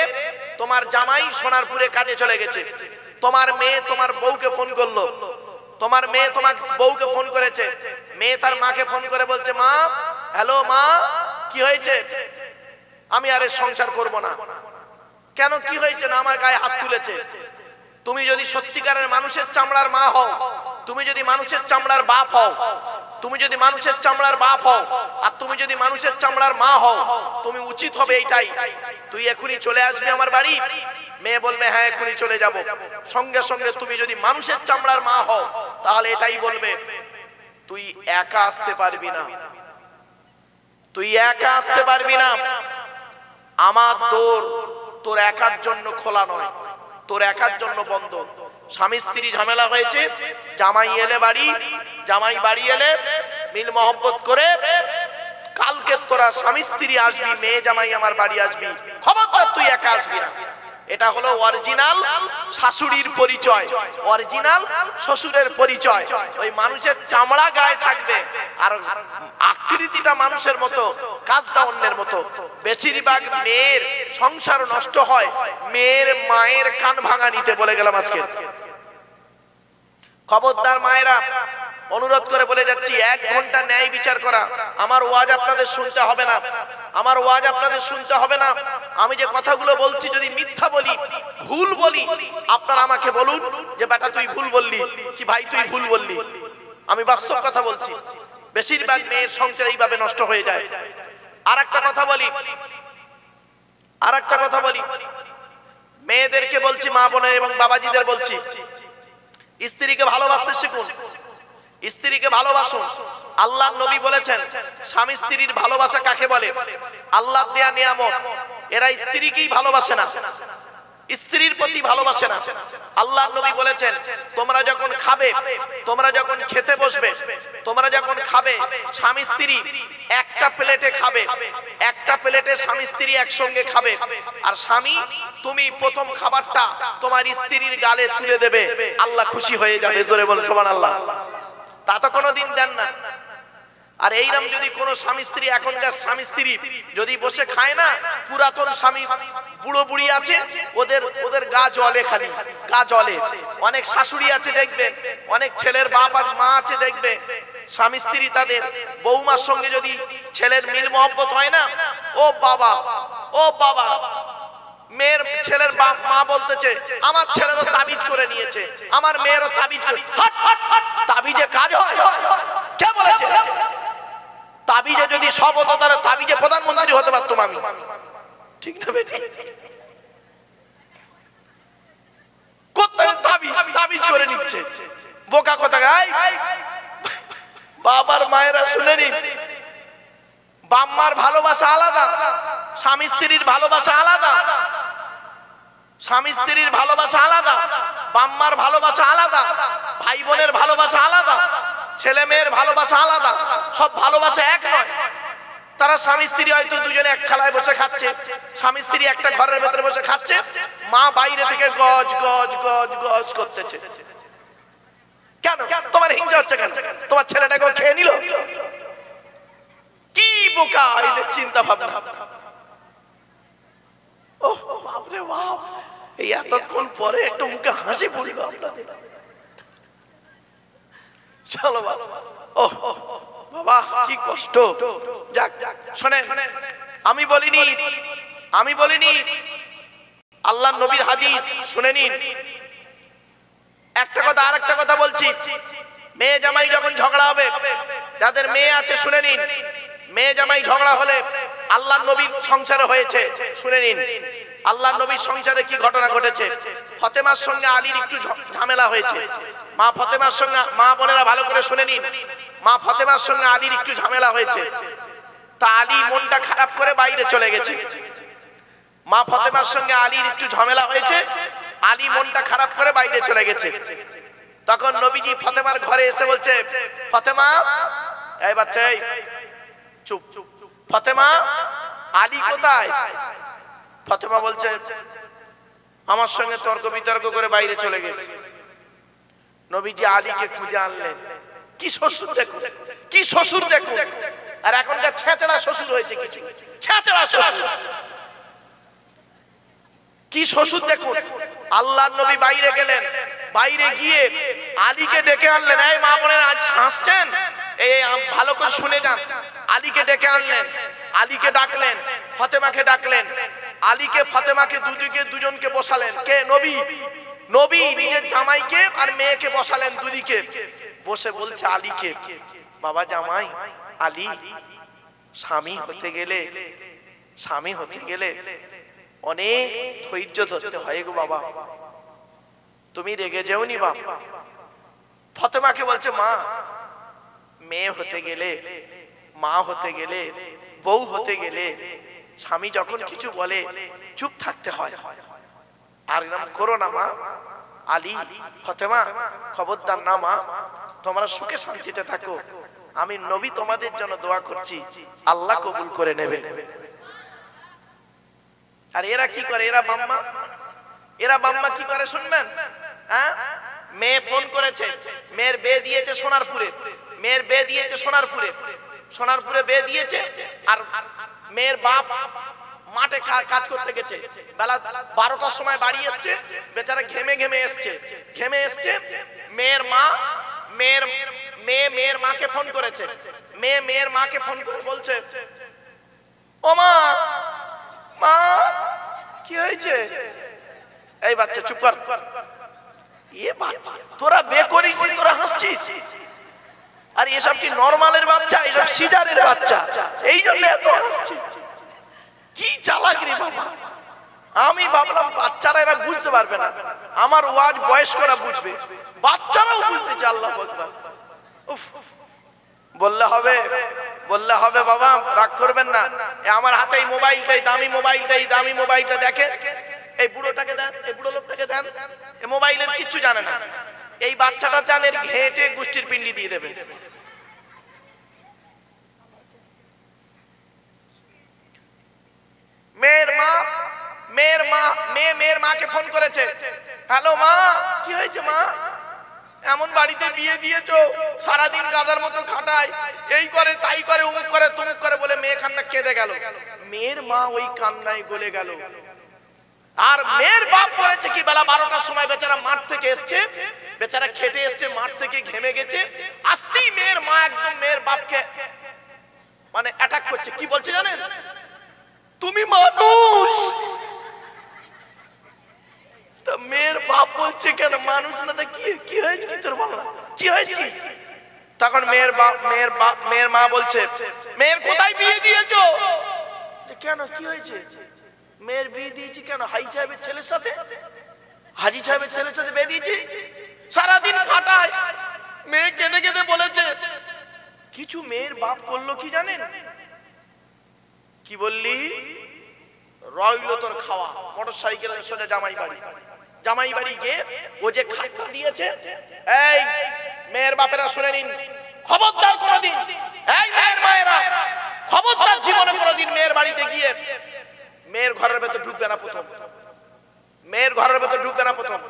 তোমার জামাই সোনারপুরে কাজে চলে গেছে। তোমার মেয়ে তোমার বউকে ফোন করলো। তোমার মেয়ে তোমার বউকে ফোন করেছে। মেয়ে তার মাকে ফোন করে বলছে, মা, হ্যালো মা, কি হয়েছে? আমি আরে সংসার করব না। কেন, কি হয়েছে? না, আমার গায়ে হাত তুলেছে। তুমি যদি সত্যিকারের মানুষের চামড়ার মা হও, তুমি যদি মানুষের চামড়ার বাপ হও, তুমি যদি মানুষের চামড়ার বাপ হও, আর তুমি যদি মানুষের চামড়ার মা হও, তুমি উচিত হবে এইটাই, তুই এখনই চলে আসবি আমার বাড়ি। মেয়ে বলবে, হ্যাঁ এখনই চলে যাব। সঙ্গে সঙ্গে তুমি যদি মানুষের চামড়ার মা হও, তাহলে এটাই বলবে, তুই একা আসতে পারবি না, তুই একা আসতে পারবি না। আমার দোর তোর একার জন্য খোলা নয়, তোর একার জন্য বন্ধ। স্বামী স্ত্রী ঝামেলা হয়েছে, জামাই এলে বাড়ি, জামাই বাড়ি এলে মিল মহব্বত করে কালকে তোরা স্বামী স্ত্রী আসবি, মেয়ে জামাই আমার বাড়ি আসবি, খবরদার তুই একা আসবি না। এটা হলো অরিজিনাল শাশুড়ির পরিচয়, অরিজিনাল শ্বশুরের পরিচয়। ওই মানুষের চামড়া গায়ে থাকবে আর আকৃতিটা মানুষের মতো, কাজটা অন্যের মতো। বেশিরভাগ মেয়ের সংসার নষ্ট হয় মেয়ের মায়ের কান ভাঙা নিতে। বলে গেলাম আজকে। খবরদার মায়েরা, অনুরোধ করে বলে যাচ্ছি, 1 ঘন্টা ন্যায় বিচার করা। আমার ওয়াজ আপনাদের শুনতে হবে না, আমার ওয়াজ আপনাদের শুনতে হবে না। আমি যে কথাগুলো বলছি যদি মিথ্যা বলি, ভুল বলি, আপনারা আমাকে বলুন যে বেটা তুই ভুল বললি, কি ভাই তুই ভুল বললি। আমি বাস্তব কথা বলছি। বেশিরভাগ মেয়ের সংসার এইভাবে নষ্ট হয়ে যায়। আর একটা কথা বলি, মেয়েদেরকে বলছি, মা বোনের এবং বাবাজিদের বলছি, স্ত্রীকে ভালোবাসতে শিখুন, স্ত্রীকে ভালোবাসুন। আল্লাহর নবী বলেছেন স্বামী স্ত্রীর ভালোবাসা কাকে বলে? আল্লাহর দেয়া নিয়ামত। এরা স্ত্রীকেই ভালোবাসে না, স্ত্রীর প্রতি ভালোবাসে না। আল্লাহর নবী বলেছেন তোমরা যখন খাবে, তোমরা যখন খেতে বসবে, তোমরা যখন খাবে, স্বামী স্ত্রী একটা প্লেটে খাবে, একটা প্লেটে স্বামী স্ত্রী একসঙ্গে খাবে। আর স্বামী তুমি প্রথম খাবারটা তোমার স্ত্রীর গালে তুলে দেবে, আল্লাহ খুশি হয়ে যাবে। জোরে বল সুবহানাল্লাহ। তা তো কোনোদিন দেন না। আর এইরকম যদি কোন স্বামী স্ত্রী, এখনকার স্বামী স্ত্রী যদি বসে খায় না, পুরাতন স্বামী বুড়ো বুড়ি আছে, ওদের গা জ্বলে, খালি গা জ্বলে। অনেক শাশুড়ি আছে দেখবে, অনেক ছেলের বাপ আর মা আছে দেখবে, স্বামী স্ত্রী তাদের বৌমার সঙ্গে যদি ছেলের মিল মহব্বত হয় না, ও বাবা ও বাবা, মেয়ের ছেলের বাপ মা বলতেছে আমার ছেলেরও তাবিজ করে নিয়েছে, আমার মেয়েরও তাবিজ করে। তাবিজে কাজ হয়? কে বলেছে? তাবিজে যদি সব হতো তাহলে তাবিজে প্রধানমন্ত্রী হতে পারতাম আমি, ঠিক না বেটি? কোথায় তাবিজ করে নিচ্ছে, বোকা কথা গায়। বাবার মায়েরা শুনে নিন, বাম্মার ভালোবাসা আলাদা, স্বামী স্ত্রীর ভালোবাসা আলাদা, স্বামী স্ত্রীর ভালোবাসা আলাদা, বাম্মার ভালোবাসা আলাদা, ভাই বোনের ভালোবাসা আলাদা, ছেলে মেয়ের ভালোবাসা আলাদা। সব ভালোবাসা এক নয়। তারা স্বামী স্ত্রী হয়তো দুজনে এক থালায় বসে খাচ্ছে, স্বামী স্ত্রী একটা ঘরের ভেতরে বসে খাচ্ছে, মা বাইরে থেকে গজ গজ গজ গজ করতেছে। কেন? তোমার হিংসা হচ্ছে কেন? তোমার ছেলেটাকে খেয়ে নিল? কি বোকা এদের চিন্তা ভাবনা। ওহ বাপরে বাপ, এই এতক্ষণ পরে একটু মুখে হাসি পড়লো আপনাদের। চলো বাবা, ও বাবা কি কষ্ট। যাক শোনেন, আমি বলিনি, আল্লাহর নবীর হাদিস শুনে নিন। একটা কথা আর একটা কথা বলছি, মেয়ে জামাই যখন ঝগড়া হবে, যাদের মেয়ে আছে শুনে নিন, মেয়ে জামাই ঝগড়া হলে আল্লাহর নবীর সংসারে হয়েছে, শুনে নিন আল্লাহর নবীর সংসারে কি ঘটনা ঘটেছে। ফাতেমার সঙ্গে আলীর একটু ঝামেলা হয়েছে। মা ফাতেমার সঙ্গে, মা বোনেরা ভালো করে শুনে নিন, মা ফাতেমার সঙ্গে আলীর একটু ঝামেলা হয়েছে। তা আলী মনটা খারাপ করে বাইরে চলে গেছে। মা ফাতেমার সঙ্গে আলীর একটু ঝামেলা হয়েছে, আলী মনটা খারাপ করে বাইরে চলে গেছে। তখন নবীজি ফাতেমার ঘরে এসে বলছে, ফাতেমা, এই বাচ্চা এই চুপ, ফাতেমা আলী কোথায়? ফাতেমা বলছে আমার সঙ্গে তর্ক বিতর্ক করে বাইরে চলে গেছে। নবীজি আলীকে খুঁজে আনলেন। কি শ্বশুর দেখুন, কি শ্বশুর দেখুন। আর এখনকার ছেঁচড়া শ্বশুর হয়েছে, কিছু ছেঁচড়া শ্বশুর। কি শ্বশুর দেখুন। আল্লাহর নবী বাইরে গেলেন, বাইরে গিয়ে আলীকে ডেকে আনলেন। এই মা বোনেরা আজ হাসছেন, এই ভালো করে শুনে যান। আলীকে ডেকে আনলেন, আলীকে ডাকলেন, ফাতেমাকে ডাকলেন। আলীকে ফাতেমাকে দুদিকে দুজনকে বসালেন। কে? নবী। নবী নিজের জামাইকে আর মেয়েকে বসালেন দুদিকে। বসে বলছে আলীকে, বাবা জামাই আলী, স্বামী হতে গেলে অনেক ধৈর্য ধরতে হয় গো বাবা, তুমি রেগে যাওনি বাপ। ফাতেমাকে বলছে মা, মেয়ে হতে গেলে, মা হতে গেলে, বউ হতে গেলে স্বামী যখন কিছু বলে চুপ থাকতে হয়। আর নাম করো না মা। আলী, ফাতেমা খবরদার না মা, তোমরা সুখে শান্তিতে থাকো। আমি নবী তোমাদের জন্য দোয়া করছি, আল্লাহ কবুল করে নেবে। আর এরা কি করে? এরা বাম্মা কি করে শুনবেন? হ্যাঁ, মেয়ে ফোন করেছে, মেয়ের বিয়ে দিয়েছে সোনারপুরে, মেয়ের বিয়ে দিয়েছে সোনারপুরে, সোনারপুরে বিয়ে দিয়েছে। আর মেয়ের বাপ মাঠে কাজ করতে গেছে, বেলা 12টার সময় বাড়ি এসছে, বেচারা ঘেমে ঘেমে এসছে, ঘেমে এসছে। মেয়ের মাকে ফোন করেছে, মেয়ের মাকে ফোন করে বলছে, ও মা, মা কি হয়েছে? এই বাচ্চা চুপ কর, এ বাচ্চা তোরা বিয়ে করিস, তোরা হাসছিস? আর এসব কি নরমালের বাচ্চা? এসব সিজারের বাচ্চা, এই জন্য এত হাসছিস। কি চালাক রে বাবা! আমি ভাবলাম বাচ্চারা এরা বুঝতে পারবে না, আমার ওয়াজ বয়স্করা বুঝবে, বাচ্চারাও বুঝতেছে। আল্লাহু আকবার। বললে হবে, বললে হবে বাবা, রাগ করবেন না। আমার হাতে এই মোবাইলটাই, দামি মোবাইলটাই, দামি মোবাইলটা দেখেন, এই বুড়োটাকে দেন, এই বুড়ো লোকটাকে দেন, এই মোবাইলের কিচ্ছু জানে না। এই বাচ্চাটা দেন, এর ঘেঁটে গোষ্ঠীর পিন্ডি দিয়ে দেবে। মেয়ের মাকে ফোন করেছে, হ্যালো মা, কি হয়েছে মা? এমন বাড়িতে বিয়ে দিয়েছো, সারাদিন গাধার মতো খাটায়, এই করে তাই করে, অমুক করে তমুক করে বলে মেয়ে কান্না কেঁদে গেল। মেয়ের মা ওই কান্নায় গলে গেল। আর মেয়ের বাপ করেছে কি, বেলা 12টার সময় বেচারা মাঠ থেকে এসছে, বেচারা খেটে এসছে, মাঠ থেকে ঘেমে গেছে, আসতেই মেয়ের মা একদম মেয়ের বাপকে মানে অ্যাটাক করছে। কি বলছে জানেন? তুমি মানুষ। তা মেয়ের বাপ বলছে কেন মানুষ না? তা কি হয়েছে কি তোর বল, কি হয়েছে কি? তখন মেয়ের মা বলছে, মেয়ের কোথায় বিয়ে দিয়েছো? কেন কি হয়েছে? মেয়ের বিয়ে দিয়েছি কেন? হাজি সাহেবের ছেলের সাথে, হাজি সাহেবের ছেলের সাথে বিয়ে দিয়েছি, সারাদিন খাটায়। মেয়ে কেঁদে কেঁদে বলেছে। কিছু মেয়ের বাপ করলো কি জানেন? কি বললি? রইলো তোর খাওয়া, মোটর সাইকেলে সোজা জামাই বাড়ি। জামাই বাড়ি গিয়ে ও যে খাটটা দিয়েছে, এই মেয়ের বাপেরা শুনে নিন, খবরদার কোনোদিন, এই মেয়ের মায়েরা খবরদার জীবনে কোনোদিন মেয়ের বাড়িতে গিয়ে মেয়ের ঘরের ভেতর ঢুকবে না। প্রথম মেয়ের ঘরের ভেতর ঢুকবে না। প্রথম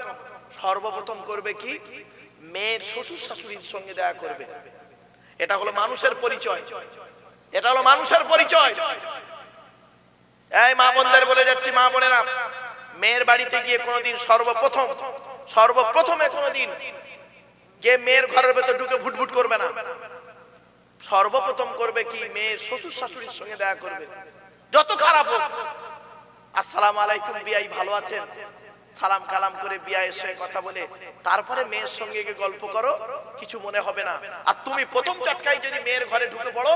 সর্বপ্রথম করবে কি, মেয়ের শ্বশুর শাশুড়ির সঙ্গে দেখা করবে। এটা হলো মানুষের পরিচয়, এটা হলো মানুষের পরিচয়। এই মা বোনদের বলে যাচ্ছি, মা বোনেরা, মেয়ের বাড়িতে গিয়ে কোনোদিন সর্বপ্রথমে কোনোদিন গিয়ে মেয়ের ঘরের ভেতর ঢুকে ভুটভুট করবে না। সর্বপ্রথম করবে কি, মেয়ের শ্বশুর শাশুড়ির সঙ্গে দেখা করবে, যত খারাপ হোক। আসসালামু আলাইকুম বিয়াই, ভালো আছেন? সালাম কালাম করে বিয়ায়ের সঙ্গে কথা বলে তারপরে মেয়ের সঙ্গে গিয়ে গল্প করো, কিছু মনে হবে না। আর তুমি প্রথম চটকায় যদি মেয়ের ঘরে ঢুকে পড়ো,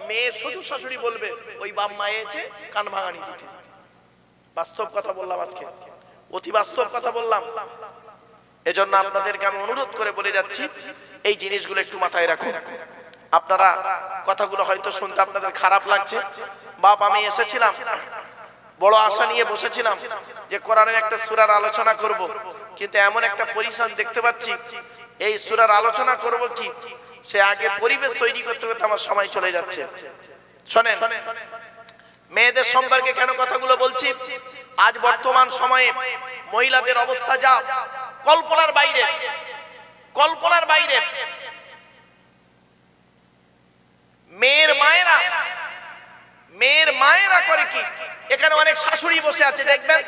মেয়ের শ্বশুর শাশুড়ি বলবে ওই বাপ মা এসেছে কান ভাঙানি দিতে। বাস্তব কথা বললাম, আজকে অতি বাস্তব কথা বললাম। এজন্য আপনাদেরকে আমি অনুরোধ করে বলে যাচ্ছি, এই জিনিসগুলো একটু মাথায় রাখুন। আপনারা কথাগুলো হয়তো শুনতে আপনাদের খারাপ লাগছে। বাপ, আমি এসেছিলাম, বড় আশা নিয়ে বসেছিলাম যে কোরআনের একটা সূরার আলোচনা করব, কিন্তু এমন একটা পরিবেশ দেখতে পাচ্ছি, এই সূরার আলোচনা করব কি, সে আগে পরিবেশ তৈরি করতে করতে আমার সময় চলে যাচ্ছে। শোনেন, মেয়েদের সম্পর্কে কেন কথাগুলো বলছি? আজ বর্তমান সময়ে মহিলাদের অবস্থা যা কল্পনার বাইরে, কল্পনার বাইরে। মেয়ের মায়েরা করে কি, এখানে অনেক শাশুড়ি বসে আছে, দেখবেন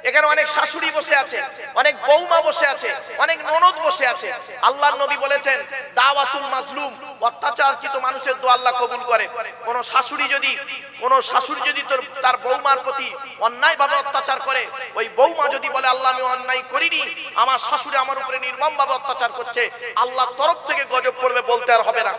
এখানে অনেক শাশুড়ি বসে আছে, অনেক বৌমা বসে আছে, অনেক ননদ বসে আছে। আল্লাহর নবী বলেছেন, দাওয়াতুল মাজলুম, অত্যাচারকৃত মানুষের দোয়া আল্লাহ কবুল করে। কোন শাশুড়ি যদি তার বৌমার প্রতি অন্যায়ভাবে অত্যাচার করে, ওই বৌমা যদি বলে আল্লাহ আমি অন্যায় করিনি, আমার শাশুড়ি আমার উপরে নির্মমভাবে অত্যাচার করছে, আল্লাহর তরফ থেকে গজব পড়বে, বলতে আর হবে না।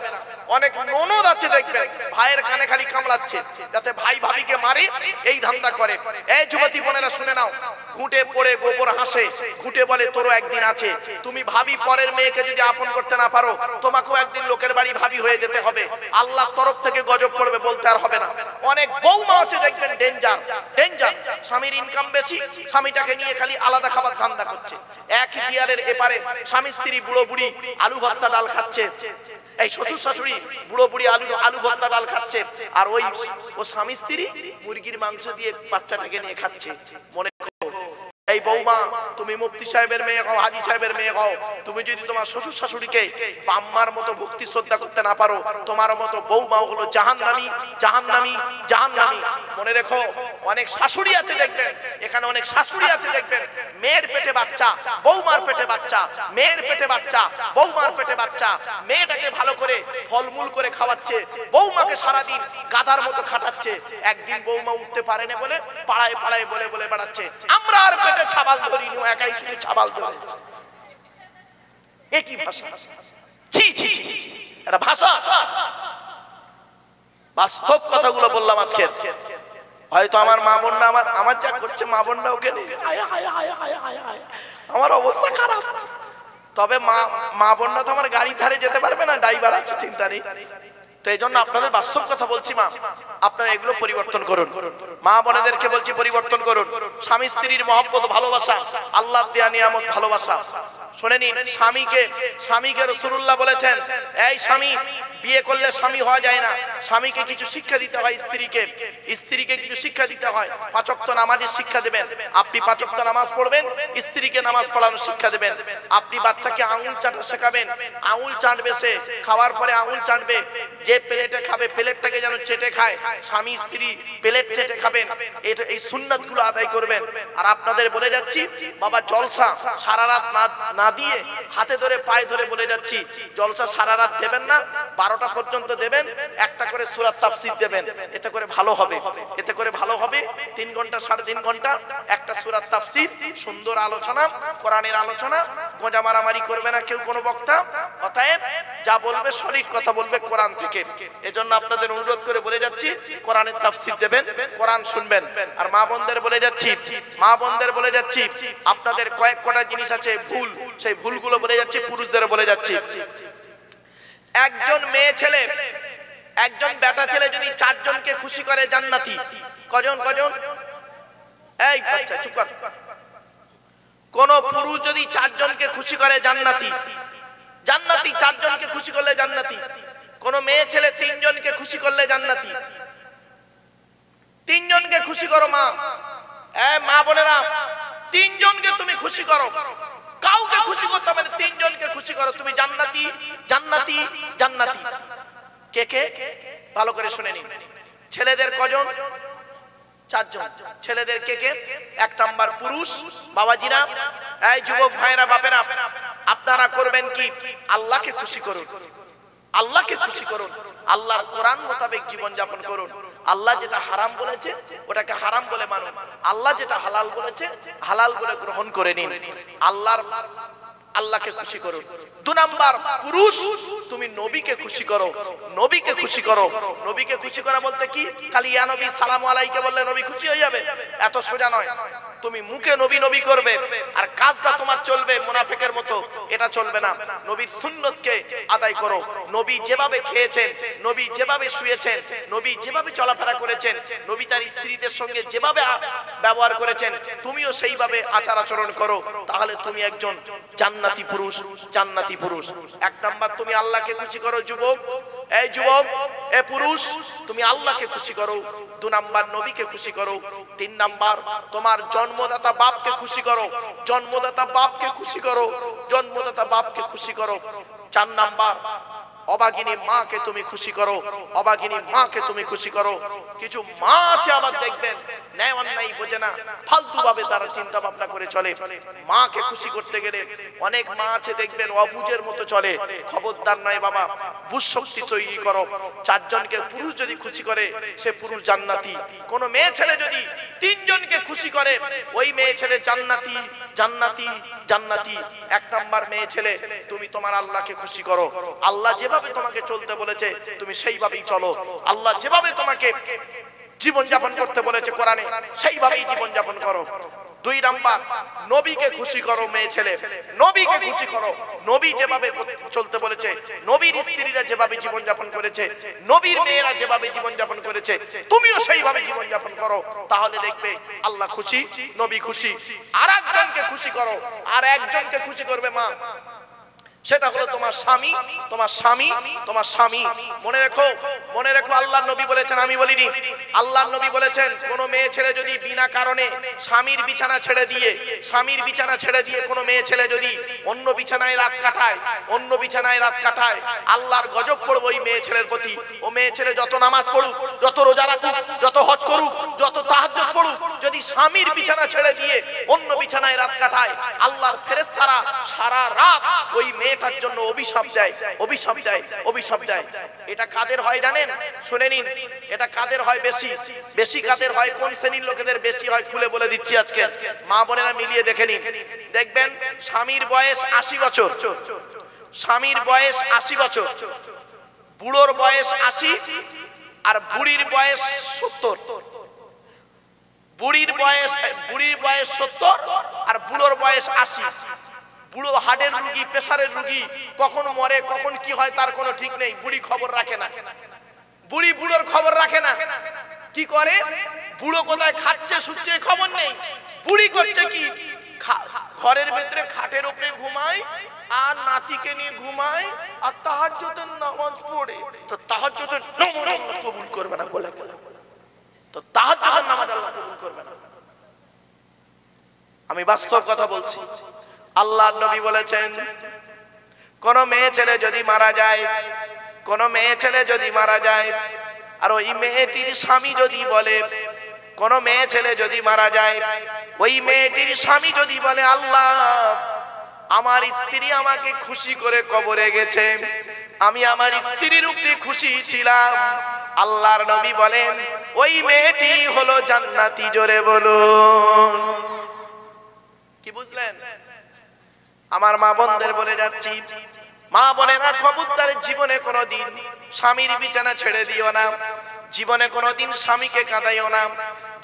অনেক ননদ আছে দেখবেন ভাইয়ের কানে খালি কামড়াচ্ছে যাতে ভাই ভাবিকে মারে, এই ধান্দা করে। এই যুবতী বোনেরা শুনে নাও, ঘুঁটে পড়ে গোবর হাসে, ঘুঁটে বলে তোরও একদিন আছে। তুমি ভাবি পরের মেয়েকে যদি আপন করতে না পারো, তোমাকেও একদিন লোকের বাড়ি ভাবি হয়ে যেতে হবে, আল্লাহর তরফ থেকে গজব পড়বে, বলতে আর হবে না। অনেক বৌমা আছে দেখবেন ডেঞ্জার, স্বামীর ইনকাম বেশি, স্বামীটাকে নিয়ে খালি আলাদা খাবার ধান্দা করছে। এক দিয়ালের এপারে স্বামী স্ত্রী বুড়ো বুড়ি আলু ভর্তা ডাল খাচ্ছে, এই শ্বশুর শাশুড়ি বুড়ো বুড়ি আলু ভর্তা ডাল খাচ্ছে, আর ও স্বামী স্ত্রী মুরগির মাংস দিয়ে বাচ্চাটাকে নিয়ে খাচ্ছে। মনে করো এই বৌমা, তুমি মুফতি সাহেবের মেয়ে হও, হাজী সাহেবের মেয়ে হও, তুমি যদি তোমার শ্বশুর শাশুড়িকে আম্মার মতো ভক্তি শ্রদ্ধা করতে না পারো, তোমার মতো বৌমা হলো জাহান্নামী, জাহান্নামী, জাহান্নামী। মনে রেখো, অনেক শাশুড়ি আছে দেখবেন, এখানে অনেক শাশুড়ি আছে দেখবেন, মেয়ের পেটে বাচ্চা, বৌমার পেটে বাচ্চা, মেয়ের পেটে বাচ্চা, বৌমার পেটে বাচ্চা, মেয়েটাকে ভালো করে ফলমূল করে খাওয়াচ্ছে, বৌমাকে সারাদিন গাধার মতো খাটাচ্ছে। একদিন বৌমা উঠতে পারে না বলে পাড়ায় পাড়ায় বলে বলে বেড়াচ্ছে, আমরা আর পেটে ছাবাল ধরিনি, একাই শুধু ছাবাল ধরেছে। এ কি ভাষা? ছি ছি ছি, এটা ভাষা? বাস্তব কথাগুলো বললাম আজকে। হয়তো আমার মা বোনরা আমার যা করছে, মা বোনরা ওকে নেই, আমার অবস্থা খারাপ। তবে মা বোনরা তো আমার গাড়ির ধারে যেতে পারবে না, ড্রাইভার আছে, চিন্তা নেই। তো এই জন্য আপনাদের বাস্তব কথা বলছি, মা আপনারা এগুলো পরিবর্তন করুন। মা বোনেদেরকে বলছি পরিবর্তন করুন। স্বামী স্ত্রীর মহব্বত, ভালোবাসা, আল্লাহ দেয়া নিয়ামত ভালোবাসা। শুনে নিন, স্বামীকে রাসূলুল্লাহ বলেছেন, এই স্বামী, বিয়ে করলে স্বামী হওয়া যায় না, স্বামীকে কিছু শিক্ষা দিতে হয়, স্ত্রীকে কিছু শিক্ষা দিতে হয়। 5 ওয়াক্ত নামাজের শিক্ষা দেবেন, আপনি 5 ওয়াক্ত নামাজ পড়বেন, স্ত্রীকে নামাজ পড়ানোর শিক্ষা দেবেন। আপনি বাচ্চাকে আঙুল চাটা শেখাবেন, আঙুল চাটবে সে, খাওয়ার পরে আঙুল চাটবে, যে প্লেটে খাবে প্লেটটাকে যেন চেটে খায়, স্বামী স্ত্রী প্লেট চেটে খাবেন। এই সুন্নাতগুলো আদায় করবেন। আর আপনাদের বলে যাচ্ছি, বাবা জলসা সারা রাত না দিয়ে হাতে ধরে পায়ে ধরে বলে যাচ্ছি, জলসা সারা রাত দেবেন না, 12টা পর্যন্ত দেবেন, একটা করে সূরা তাফসীর দেবেন, এতে করে ভালো হবে, এতে করে ভালো হবে। 3 ঘন্টা 3.5 ঘন্টা একটা সূরা তাফসীর, সুন্দর আলোচনা, কোরআনের আলোচনা, গোঁজা মারামারি করবে না কেউ কোনো বক্তা। অতএব যা বলবে সঠিক কথা বলবে কোরআন থেকে। এজন্য আপনাদের অনুরোধ করে বলে যাচ্ছি, কোরআনের তাফসীর দেবেন, কোরআন শুনবেন। আর মা বোনদের বলে যাচ্ছি, আপনাদের কয়েক কটা জিনিস আছে ভুল, সেই ভুলগুলো বলে যাচ্ছি, পুরুষদের বলে যাচ্ছি। একজন মেয়ে ছেলে, একজন বেটা ছেলে যদি 4 জনকে খুশি করে জান্নাতি। কজন? এই বাচ্চা চুপ কর। কোন পুরুষ যদি 4 জনকে খুশি করে জান্নাতি, 4 জনকে খুশি করলে জান্নাতি। কোন মেয়ে ছেলে 3 জনকে খুশি করলে জান্নাতি। 3 জনকে খুশি করো মা বোনেরা, 3 জনকে তুমি খুশি করো, কাউকে খুশি করতে হবে না, 3 জনকে খুশি করো, তুমি জান্নাতি, জান্নাতি, জান্নাতি। কে ভালো করে শুনে নিন। ছেলেদের কজন? 4 জন। ছেলেদের কে? 1 নাম্বার পুরুষ বাবাজিরা, এই যুবক ভাইরা, বাপেরা, আপনারা করবেন কি? আল্লাহকে খুশি করুন, আল্লাহকে খুশি করুন, আল্লাহর কোরআন মোতাবেক জীবন যাপন করুন। আল্লাহ যেটা হারাম বলেছে ওটাকে হারাম বলে মানুন, আল্লাহ যেটা হালাল বলেছে হালাল বলে গ্রহণ করে নিন। আল্লাহকে খুশি করুন। 2 নাম্বার পুরুষ, তুমি নবীকে খুশি করো, নবীকে খুশি করো। নবীকে খুশি করা বলতে কি? খালি ইয়া নবী সালামু আলাইকে বললে নবী খুশি হয়ে যাবে? এত সোজা নয়। তুমি মুখে নবী নবী করবে আর কাজটা তোমার চলবে মুনাফিকের মতো, এটা চলবে না। নবীর সুন্নতকে আদায় করো। নবী যেভাবে খেয়েছেন, নবী যেভাবে শুয়েছেন, নবী যেভাবে চলাফেরা করেছেন, নবী তার স্ত্রীদের সঙ্গে যেভাবে ব্যবহার করেছেন, তুমিও সেইভাবে আচার আচরণ করো, তাহলে তুমি একজন জান্নাতি পুরুষ, জান্নাতি পুরুষ। 1 নাম্বার তুমি আল্লাহকে খুশি করো। যুবক, এই যুবক, এ পুরুষ, তুমি আল্লাহকে খুশি করো। 2 নাম্বার নবীকে খুশি করো। 3 নাম্বার তোমার জন্মদাতা বাপকে খুশি করো, জন্মদাতা বাপকে খুশি করো, জন্মদাতা বাপকে খুশি করো। 4 নাম্বার অবাগিনী মাকে তুমি খুশি করো, অবাগিনী মাকে তুমি খুশি করো। কিছু মা আছে আবার দেখবেন ন্যায় অন্যায় বোঝে না, ফালতু ভাবে তারা চিন্তা ভাবনা করে চলে। মাকে খুশি করতে গেলে অনেক মা আছে দেখবেন অবুঝের মতো চলে। খবরদার নয় বাবা, বুঝ শক্তি তৈরি করো। 4 জনকে পুরুষ যদি খুশি করে সে পুরুষ জান্নাতি। কোন মেয়ে ছেলে যদি 3 জনকে খুশি করে ওই মেয়ে ছেলে জান্নাতি, জান্নাতি, জান্নাতি। 1 নাম্বার মেয়ে ছেলে, তুমি তোমার আল্লাহকে খুশি করো। আল্লাহ যেভাবে তোমাকে চলতে বলেছে তুমি সেইভাবেই চলো। আল্লাহ যেভাবে তোমাকে জীবন যাপন করতে বলেছে কোরআনে, সেইভাবেই জীবন যাপন করো। 2 নাম্বার নবীকে খুশি করো। মেয়ে ছেলে নবীকে খুশি করো। নবী যেভাবে চলতে বলেছে, নবীর স্ত্রীরা যেভাবে জীবন যাপন করেছে, নবীর মেয়েরা যেভাবে জীবন যাপন করেছে, তুমিও সেইভাবে জীবন যাপন করো, তাহলে দেখবে আল্লাহ খুশি, নবী খুশি। আর একজনকে খুশি করো, আর একজনকে খুশি করবে মা, সেটা হলো তোমার স্বামী, তোমার স্বামী, তোমার স্বামী। মনে রেখো, মনে রেখো, আল্লাহর নবী বলেছেন, আমি বলিনি, আল্লাহর নবী বলেছেন কোন মেয়ে ছেলে যদি বিনা কারণে স্বামীর বিছানা ছেড়ে দিয়ে, স্বামীর বিছানা ছেড়ে দিয়ে কোন মেয়ে ছেলে যদি অন্য বিছানায় রাত কাটায়, অন্য বিছানায় রাত কাটায়, আল্লাহর গজব পড়বে ওই মেয়ে ছেলের প্রতি। ও মেয়ে ছেলে যত নামাজ পড়ুক, যত রোজা রাখুক, যত হজ করুক, যত তাহাজ্জুদ পড়ুক, যদি স্বামীর বিছানা ছেড়ে দিয়ে অন্য বিছানায় রাত কাটায়, আল্লাহর ফেরেশতারা সারা রাত ওই মেয়েটার জন্য অভিশাপ দেয়, অভিশাপ দেয়, অভিশাপ দেয়। এটা কাদের হয় জানেন? শুনে নিন, এটা কাদের হয় বেশি? বেশি কাদের হয়? কোন শ্রেণীর লোকেদের বেশি হয় খুলে বলে দিচ্ছি আজকে। মা বোনেরা মিলিয়ে দেখে নিন, দেখবেন স্বামীর বয়স 80 বছর, স্বামীর বয়স 80 বছর, বুড়োর বয়স 80 আর বুড়ির বয়স 70। বুড়ির বয়স 70 আর বুড়োর বয়স 80। বুড়ো হার্টের রোগী, প্রেসারের রোগী, কখন মরে কখন কি হয় তার কোনো ঠিক নেই। বুড়ি খবর রাখে না, বুড়ি বুড়োর খবর রাখে না। কি করে? বুড়ো কোথায় খাচ্ছে শুচ্ছে খবর নেই, বুড়ি করছে কি? ঘরের ভেতরে খাটের উপরে ঘুমায় আর নাতিকে নিয়ে ঘুমায় আর তাহাজ্জুদের নামাজ পড়ে। তো তাহাজ্জুদের নামাজ আল্লাহ কবুল করবে না বলে গেল, তো তাহাজ্জুদের নামাজ আল্লাহ কবুল করবে না। আমি বাস্তব কথা বলছি। আল্লাহর নবী বলেছেন কোন মেয়ে ছেলে যদি মারা যায়, কোন মেয়ে ছেলে যদি মারা যায় আর ওই মেয়েটির স্বামী যদি বলে, কোন মেয়ে ছেলে যদি মারা যায়, ওই মেয়েটির স্বামী যদি বলে আল্লাহ আমার স্ত্রী আমাকে খুশি করে কবরে গেছে, আমি আমার স্ত্রীর উপরে খুশি ছিলাম, আল্লাহর নবী বলেন ওই মেয়েটি হলো জান্নাতি। জোরে বলুন। কি বুঝলেন? আমার মা বোনদের বলে যাচ্ছি, মা বোনেরা খবরদার জীবনে কোনোদিন স্বামীর বিছানা ছেড়ে দিও না, জীবনে কোনোদিন স্বামীকে কাঁদাইও না,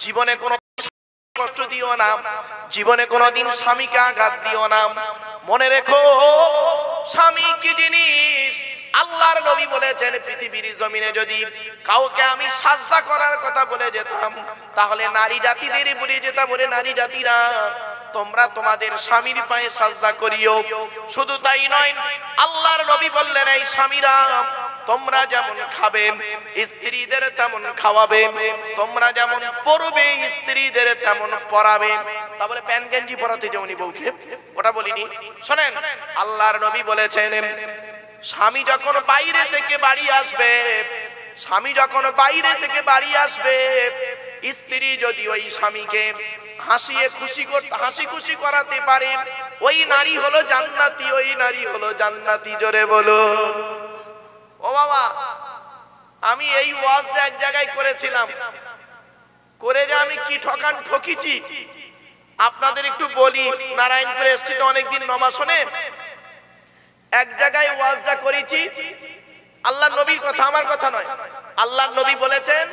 জীবনে কোনো কষ্ট দিও না, জীবনে কোনোদিন স্বামীকে আঘাত দিও না। মনে রেখো স্বামী কি জিনিস। আল্লাহর নবী বলেছেন পৃথিবীর জমিনে যদি কাউকে আমি সাজদা করার কথা বলে যেতাম তাহলে নারী জাতিদের বলে যেতাম, বলে নারী জাতিরা তোমরা তোমাদের স্বামীর পায়ে সাজদা করিও। শুধু তাই নয়, আল্লাহর নবী বললেন এই স্বামীরা তোমরা যেমন খাবে স্ত্রীদের তেমন খাওয়াবে, তোমরা যেমন পরবে স্ত্রীদের তেমন পরাবে। তাহলে প্যান্ট গেঞ্জি পরাতে যেমনি বউকে, ওটা বলিনি, শোনেন আল্লাহর নবী বলেছেন স্বামী যখন বাইরে থেকে বাড়ি আসবে, স্বামী যখন বাইরে থেকে বাড়ি আসবে, স্ত্রী যদি ওই স্বামীকে হাসিয়ে হাসি খুশি করাতে পারে, ওই নারী হলো জান্নাতি, ওই নারী হলো জান্নাতি। জোরে বলো। ও বাবা, আমি এই ওয়াজটা এক জায়গায় করেছিলাম, করে যে আমি কি ঠকান ঠকিছি আপনাদের একটু বলি। নারায়ণপুরে এসছি তো অনেকদিন নমা শুনে, এক জায়গায় ওয়াজটা করেছি, আল্লাহর নবীর কথা, আমার কথা নয়। আল্লাহর নবী বলেছেন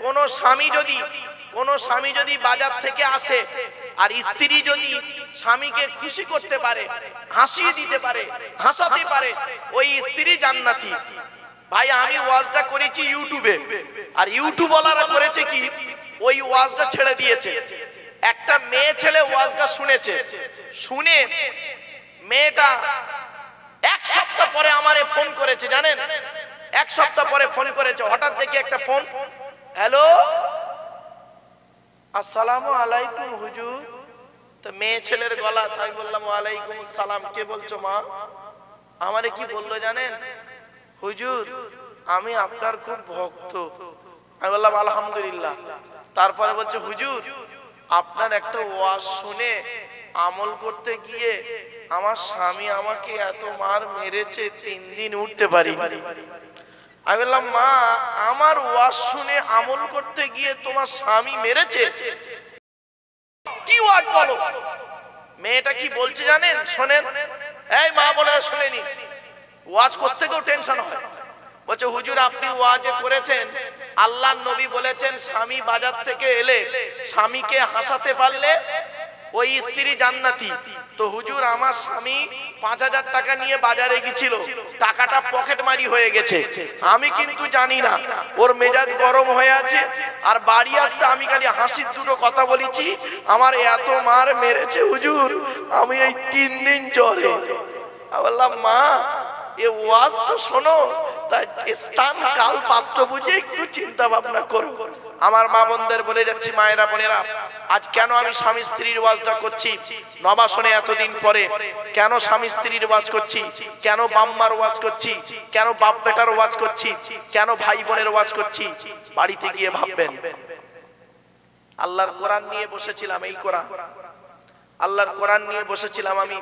কোন স্বামী যদি বাজার থেকে আসে আর স্ত্রী যদি স্বামীকে খুশি করতে পারে, হাসিয়ে দিতে পারে, হাসাতে পারে, ওই স্ত্রী জান্নাতি। ভাই আমি ওয়াজটা করেছি ইউটিউবে, আর ইউটিউবওয়ালারা করেছে কি ওই ওয়াজটা ছেড়ে দিয়েছে। একটা মেয়ে ছেলে ওয়াজটা শুনেছে, শুনে মেয়েটা এক সপ্তাহ পরে আমারে ফোন করেছে, জানেন এক সপ্তাহ পরে ফোন করেছে। হঠাৎ দেখি একটা ফোন, হ্যালো আসসালামু আলাইকুম হুজুর। তো মেয়ে ছেলের গলা, তাই বললাম ওয়ালাইকুম আসসালাম, কে বলছো মা? আমারে কি বললো জানেন? হুজুর আমি আপনার খুব ভক্ত। আমি বললাম আলহামদুলিল্লাহ। তারপরে বলছে হুজুর আপনার একটা ওয়াজ শুনে আমল করতে গিয়ে আমার স্বামী আমাকে এত মার মেরেছে 3 দিন উঠতে পারি। আমি বললাম মা আমার ওয়াজ শুনে আমল করতে গিয়ে তোমার স্বামী মেরেছে? কি ওয়াজ বলো? মেয়েটা কি বলছে জানেন? শোনেন, এই মা বোনেরা শুনে নিন, ওয়াজ করতে গিয়েও টেনশন হয়। বলছে হুজুর আপনি ওয়াজে করেছেন আল্লাহর নবী বলেছেন স্বামী বাজার থেকে এলে স্বামীকে হাসাতে পারলে ওই স্ত্রী জান্নাতি। তো হুজুর আমার স্বামী 5000 টাকা নিয়ে বাজারে গিয়েছিল, টাকাটা পকেট মারি হয়ে গেছে, আমি কিন্তু জানি না, ওর মেজাজ গরম হয়ে আছে, আর বাড়ি আসতে আমি খালি হাসির দুটো কথা বলেছি, আমার এত মার মেরেছে হুজুর, আমি এই 3 দিন জ্বরে। আমি বললাম মা এ ওয়াজ তো শোনো, তাই স্থান কাল পাত্র বুঝে একটু চিন্তা ভাবনা করো। আমার মা বোনদের বলে যাচ্ছি, মায়েরা বোনেরা, আজ কেন আমি স্বামী স্ত্রীর ওয়াজটা করছি নবাসনে এতদিন পরে? কেন স্বামী স্ত্রীর ওয়াজ করছি? কেন বাম্মার ওয়াজ করছি? কেন বাপ বেটার ওয়াজ করছি? কেন ভাই বোনের ওয়াজ করছি? বাড়িতে গিয়ে ভাববেন। আল্লাহর কোরআন নিয়ে বসেছিলাম, এই কোরআন আল্লাহর কোরআন নিয়ে বসেছিলাম। আমি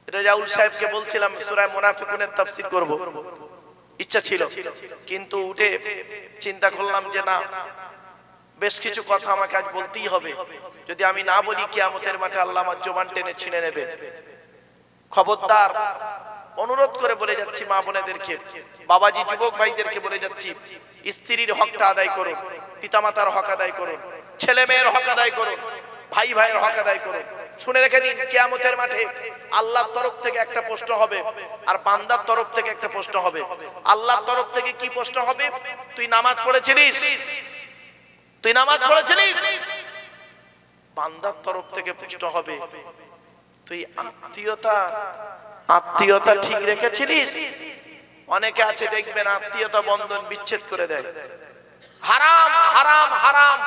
রেজাউল সাহেবকে বলছিলাম সূরা মুনাফিকুনের তাফসীর করব, ইচ্ছা ছিল, কিন্তু উঠে চিন্তা করলাম যে না, বেশ কিছু কথা আমাকে আজ বলতেই হবে। যদি আমি না বলি কিয়ামতের মাঠে আল্লাহ আমার জবান টেনে ছিঁড়ে নেবে। খবরদার, অনুরোধ করে বলে যাচ্ছি মা বোনেদেরকে, বাবাজি যুবক ভাইদেরকে বলে যাচ্ছি, স্ত্রীর হকটা আদায় করুন, পিতামাতার হক আদায় করুন, ছেলে মেয়ের হক আদায় করুন, ভাই ভাইয়ের হক আদায় করুন। শুনে রেখে দিন, কিয়ামতের মাঠে আল্লাহর তরফ থেকে একটা প্রশ্ন হবে আর বান্দার তরফ থেকে একটা প্রশ্ন হবে। আল্লাহর তরফ থেকে কি প্রশ্ন হবে? তুই নামাজ পড়েছিলিস? তুই নামাজ পড়েছিলিস? বান্দার তরফ থেকে প্রশ্ন হবে, তুই আত্মীয়তা ঠিক রেখেছিলিস? অনেকে আছে দেখবেন আত্মীয়তা বন্ধন বিচ্ছেদ করে দেয়। হারাম হারাম হারাম।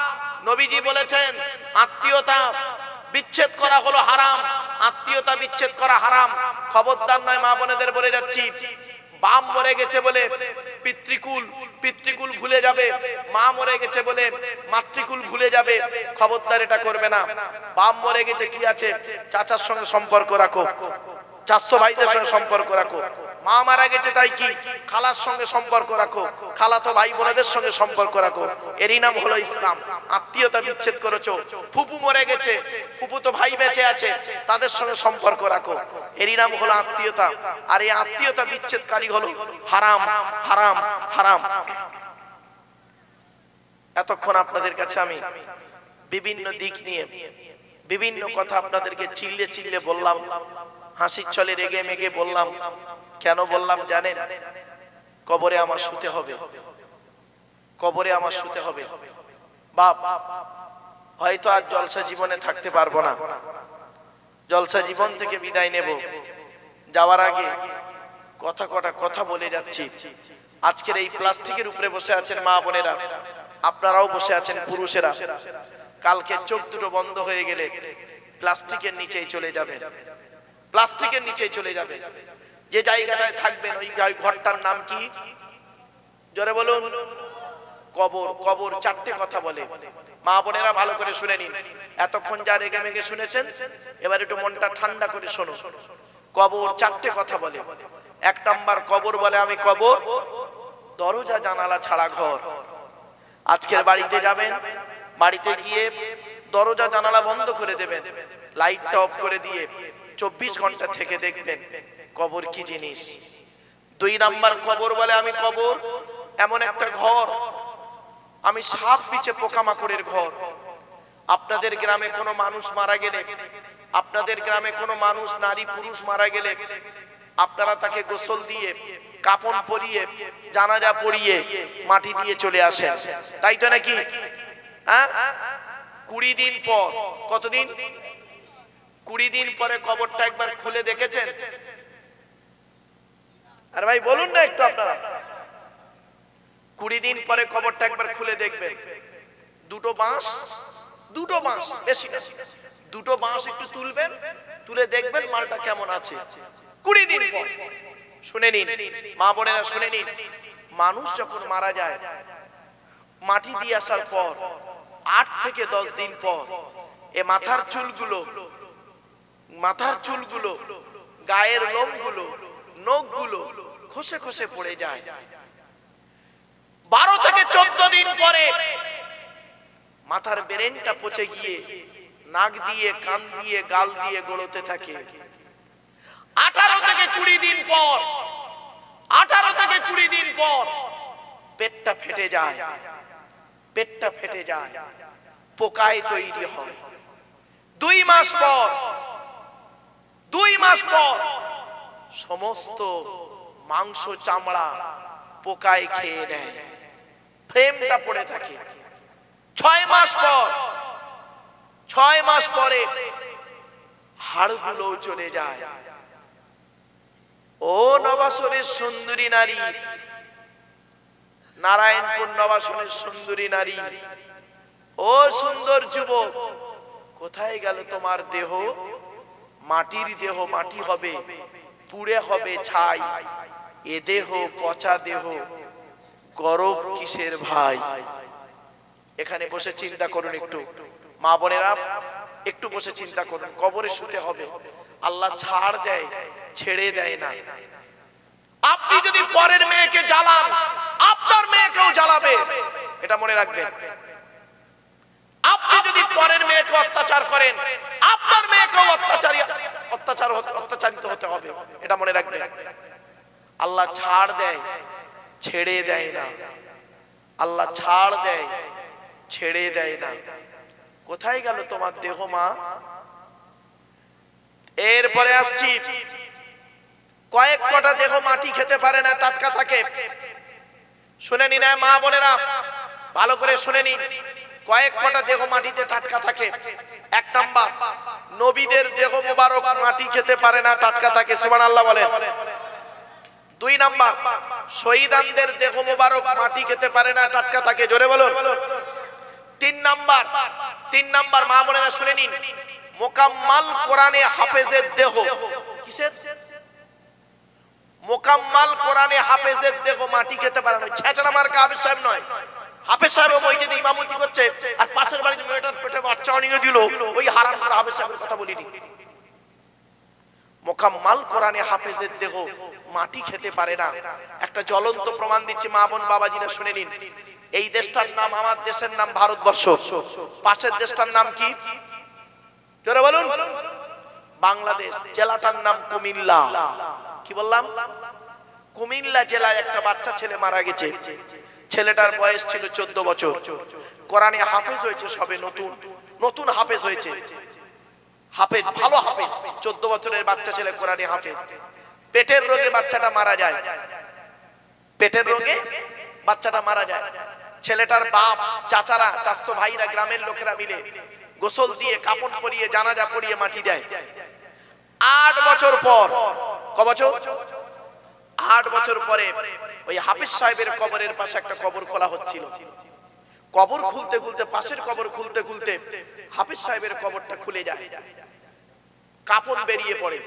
নবীজি বলেছেন আত্মীয়তা বিচ্ছেদ করা হলো হারাম, আত্মীয়তা বিচ্ছেদ করা হারাম। খবরদার নয়, মা বোনেদের বলে যাচ্ছি, বাপ মরে গেছে বলে পিতৃকুল ভুলে যাবে, মা মরে গেছে বলে মাতৃকুল ভুলে যাবে। খবরদার, এটা করবে না। বাপ মরে গেছে কি আছে, চাচার সঙ্গে সম্পর্ক রাখো, চাচতো ভাইদের সঙ্গে সম্পর্ক রাখো। মা মারা গেছে তাই কি, খালার সঙ্গে সম্পর্ক রাখো, খালাতো ভাই বোনদের সঙ্গে সম্পর্ক রাখো। এরই নাম হলো ইসলাম। আত্মীয়তা বিচ্ছেদ করেছো। ফুপু মরে গেছে, ফুপু তো ভাই বেঁচে আছে, তাদের সঙ্গে সম্পর্ক রাখো। এরই নাম হলো আত্মীয়তা। আর এই আত্মীয়তা বিচ্ছেদকারী হলো হারাম হারাম হারাম। এতক্ষণ আপনাদের কাছে আমি বিভিন্ন দিক নিয়ে বিভিন্ন কথা আপনাদেরকে চিল্লে চিল্লে বললাম, হাসির ছলে রেগে মেগে বললাম। কেন বললাম জানেন? কবরে আমার শুতে হবে, কবরে আমার শুতে হবে। বাপ, হয়তো আর জলসা জীবনে থাকতে পারবো না, জলসা জীবন থেকে বিদায় নেব। যাওয়ার আগে কথা বলে যাচ্ছি। আজকের এই প্লাস্টিকের উপরে বসে আছেন মা বোনেরা, আপনারাও বসে আছেন পুরুষেরা। কালকে চোখ দুটো বন্ধ হয়ে গেলে প্লাস্টিকের নিচেই চলে যাবেন, প্লাস্টিকের নিচেই চলে যাবেন। যে জায়গাটায় থাকবেন ওই ঘরটার নাম কি? জোরে বলুন। কবর। কবর চারটে কথা বলে, মা বোনেরা ভালো করে শুনে নিন। এতক্ষণ যা রেগে মেগে শুনেছেন, এবার একটু মনটা ঠান্ডা করে শোনো। কবর চারটে কথা বলে। এক নাম্বার কবর বলে, আমি কবর দরজা জানালা ছাড়া ঘর। আজকের বাড়িতে যাবেন, বাড়িতে গিয়ে দরজা জানালা বন্ধ করে দেবেন, লাইটটা অফ করে দিয়ে 24 ঘন্টা থেকে দেখবেন কবর কি জিনিস। দুই নাম্বার কবর বলে, আমি কবর এমন একটা ঘর, আমি সাপ বিছে পোকামাকড়ের ঘর। আপনাদের গ্রামে কোনো মানুষ মারা গেলে, আপনাদের গ্রামে কোনো মানুষ নারী পুরুষ মারা গেলে আপনারা তাকে গোসল দিয়ে, কাফন পরিয়ে, জানাজা পড়িয়ে মাটি দিয়ে চলে আসেন, তাই তো নাকি? হ্যাঁ, 20 দিন পর, কতদিন? 20 দিন পরে কবরটা একবার খুলে দেখেছেন? আর ভাই বলুন না একটু আপনারা। 20 দিন পরে কবরটা একবার খুলে দেখবেন। দুটো বাঁশ, বেশি না, দুটো বাঁশ একটু তুলবেন, তুলে দেখবেন মালটা কেমন আছে 20 দিন পর। শুনে নিন মা বোনেরা, শুনে নিন, মানুষ যখন মারা যায় মাটি দিয়ে আসার পর 8 থেকে 10 দিন পর এ মাথার চুলগুলো, গায়ের লোমগুলো, নখগুলো খসে খসে পড়ে যায়। 12 থেকে 14 দিন পরে মাথার ব্রেনটা পচে গিয়ে নাক দিয়ে, কান দিয়ে, গাল দিয়ে গড়তে থাকে। 18 থেকে 20 দিন পর, 18 থেকে 20 দিন পর পেটটা ফেটে যায়, পেটটা ফেটে যায়, পোকায় তৈরি হয়। 2 মাস পর, 2 মাস পর সমস্ত মাংস চামড়া পোকায় খেয়ে নেয়, ফ্রেমটা পড়ে থাকে। 6 মাস পর, 6 মাস পরে হাড়গুলো চলে যায়, ও নবাসরের সুন্দরী নারী, নারায়ণপুর নবাসনের সুন্দরী নারী, ও সুন্দর যুবক, কোথায় গেল তোমার দেহ? মাটির দেহ মাটি হবে, পুড়ে হবে ছাই। এ দেহ পচা দেহ, গরব কিসের ভাই? এখানে বসে চিন্তা করুন একটু, মা বোনেরা একটু বসে চিন্তা করুন। কবরে শুতে হবে, আল্লাহ ছাড় দেয়, ছেড়ে দেয় না। আপনি যদি পরের মেয়েকে জ্বালান, আপনার মেয়েকেও জ্বালাবে, এটা মনে রাখবেন। আপনি যদি পরের মেয়েকে অত্যাচার করেন, আপনার মেয়েকেও অত্যাচারিত হতে হবে, এটা মনে রাখবেন। আল্লাহ ছাড় দেয়, ছেড়ে দেয় না। আল্লাহ ছাড় দেয়, ছেড়ে দেয় না। কোথায় গেল তোমার দেহ মা? এরপরে আসছি, কয়েক কটা দেহ মাটি খেতে পারে না, টাটকা থাকে। শুনে নিন মা বোনেরা, ভালো করে শুনে নিন। কয়েক কটা দেহ মাটিতে টাটকা থাকে। এক নাম্বার, নবীদের দেহ মোবারক মাটি খেতে পারে না, টাটকা থাকে। সুবহানাল্লাহ বলেন। দুই নাম্বার, শহীদানদের দেহ মোবারক মাটি খেতে পারে না, টাটকা থাকে। জোরে বলুন। তিন নাম্বার মা বোনেরা শুনে নিন, মোকাম্মাল কোরআনে হাফেজের দেহ। কিসের? মোকাম্মাল কোরআনে হাফেজের দেহ মাটি খেতে পারে না। ছেঁচড়া মার্কা হাফেজ সাহেব নয়। হাফেজ সাহেব মসজিদে ইমামতি করছে আর পাশের বাড়ির মেয়েটার পেটে বাচ্চা নিয়ে দিল, ওই হারাম করা হাফেজ সাহেবের কথা বলিনি। মোকাম্মাল কোরআনে হাফেজের দেহ মাটি খেতে পারে না। একটা জ্বলন্ত প্রমাণ দিচ্ছি মা বোন বাবাজিরা শুনে নিন। এই দেশটার নাম, আমার দেশের নাম ভারতবর্ষ, পাশের দেশটার নাম কি? জোরে বলুন। বাংলাদেশ। জেলাটার নাম কুমিল্লা। কি বললাম? কুমিল্লা জেলায় একটা বাচ্চা ছেলে মারা গেছে। ছেলেটার বয়স ছিল 14 বছর। কোরআনে হাফেজ হয়েছে সবে, নতুন হাফেজ হয়েছে। হাফেজ, ভালো হাফেজ। 14 বছরের বাচ্চা ছেলে কোরআনে হাফেজ। পেটের রোগে বাচ্চাটা মারা যায়। পেটের রোগে বাচ্চাটা মারা যায়। ছেলেটার বাপ, চাচারা, চাচতো ভাইরা, গ্রামের লোকেরা মিলে গোসল দিয়ে, কাপড় পরিয়ে, জানাজা পরিয়ে মাটি দেয়। 8 বছর পর, ক বছর? 8 বছর পরে ওই হাফেজ সাহেবের কবরের পাশে একটা কবর খোলা হচ্ছিল। কবর খুলতে খুলতে, পাশের কবর খুলতে খুলতে হাফেজ সাহেবের কবরটা খুলে যায়, কাফন বেরিয়ে পড়ে।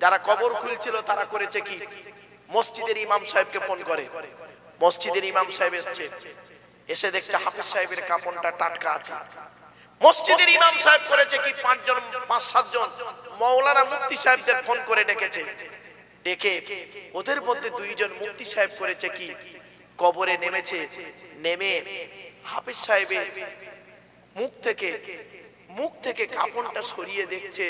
যারা কবর খুলছিল তারা করেছে কি, মসজিদের ইমাম সাহেবকে ফোন করে। মসজিদের ইমাম সাহেব এসে দেখছে হাফেজ সাহেবের কাফনটা টাটকা আছে। মসজিদের ইমাম সাহেব করেছে কি, 5-7 জন মাওলানা মুফতি সাহেবদের ফোন করে ডেকেছে। ডেকে ওদের মধ্যে 2 জন মুফতি সাহেব করেছে কি, কবরে নেমেছে। নেমে হাফেজ সাহেবের মুখ থেকে কাফনটা সরিয়ে দেখছে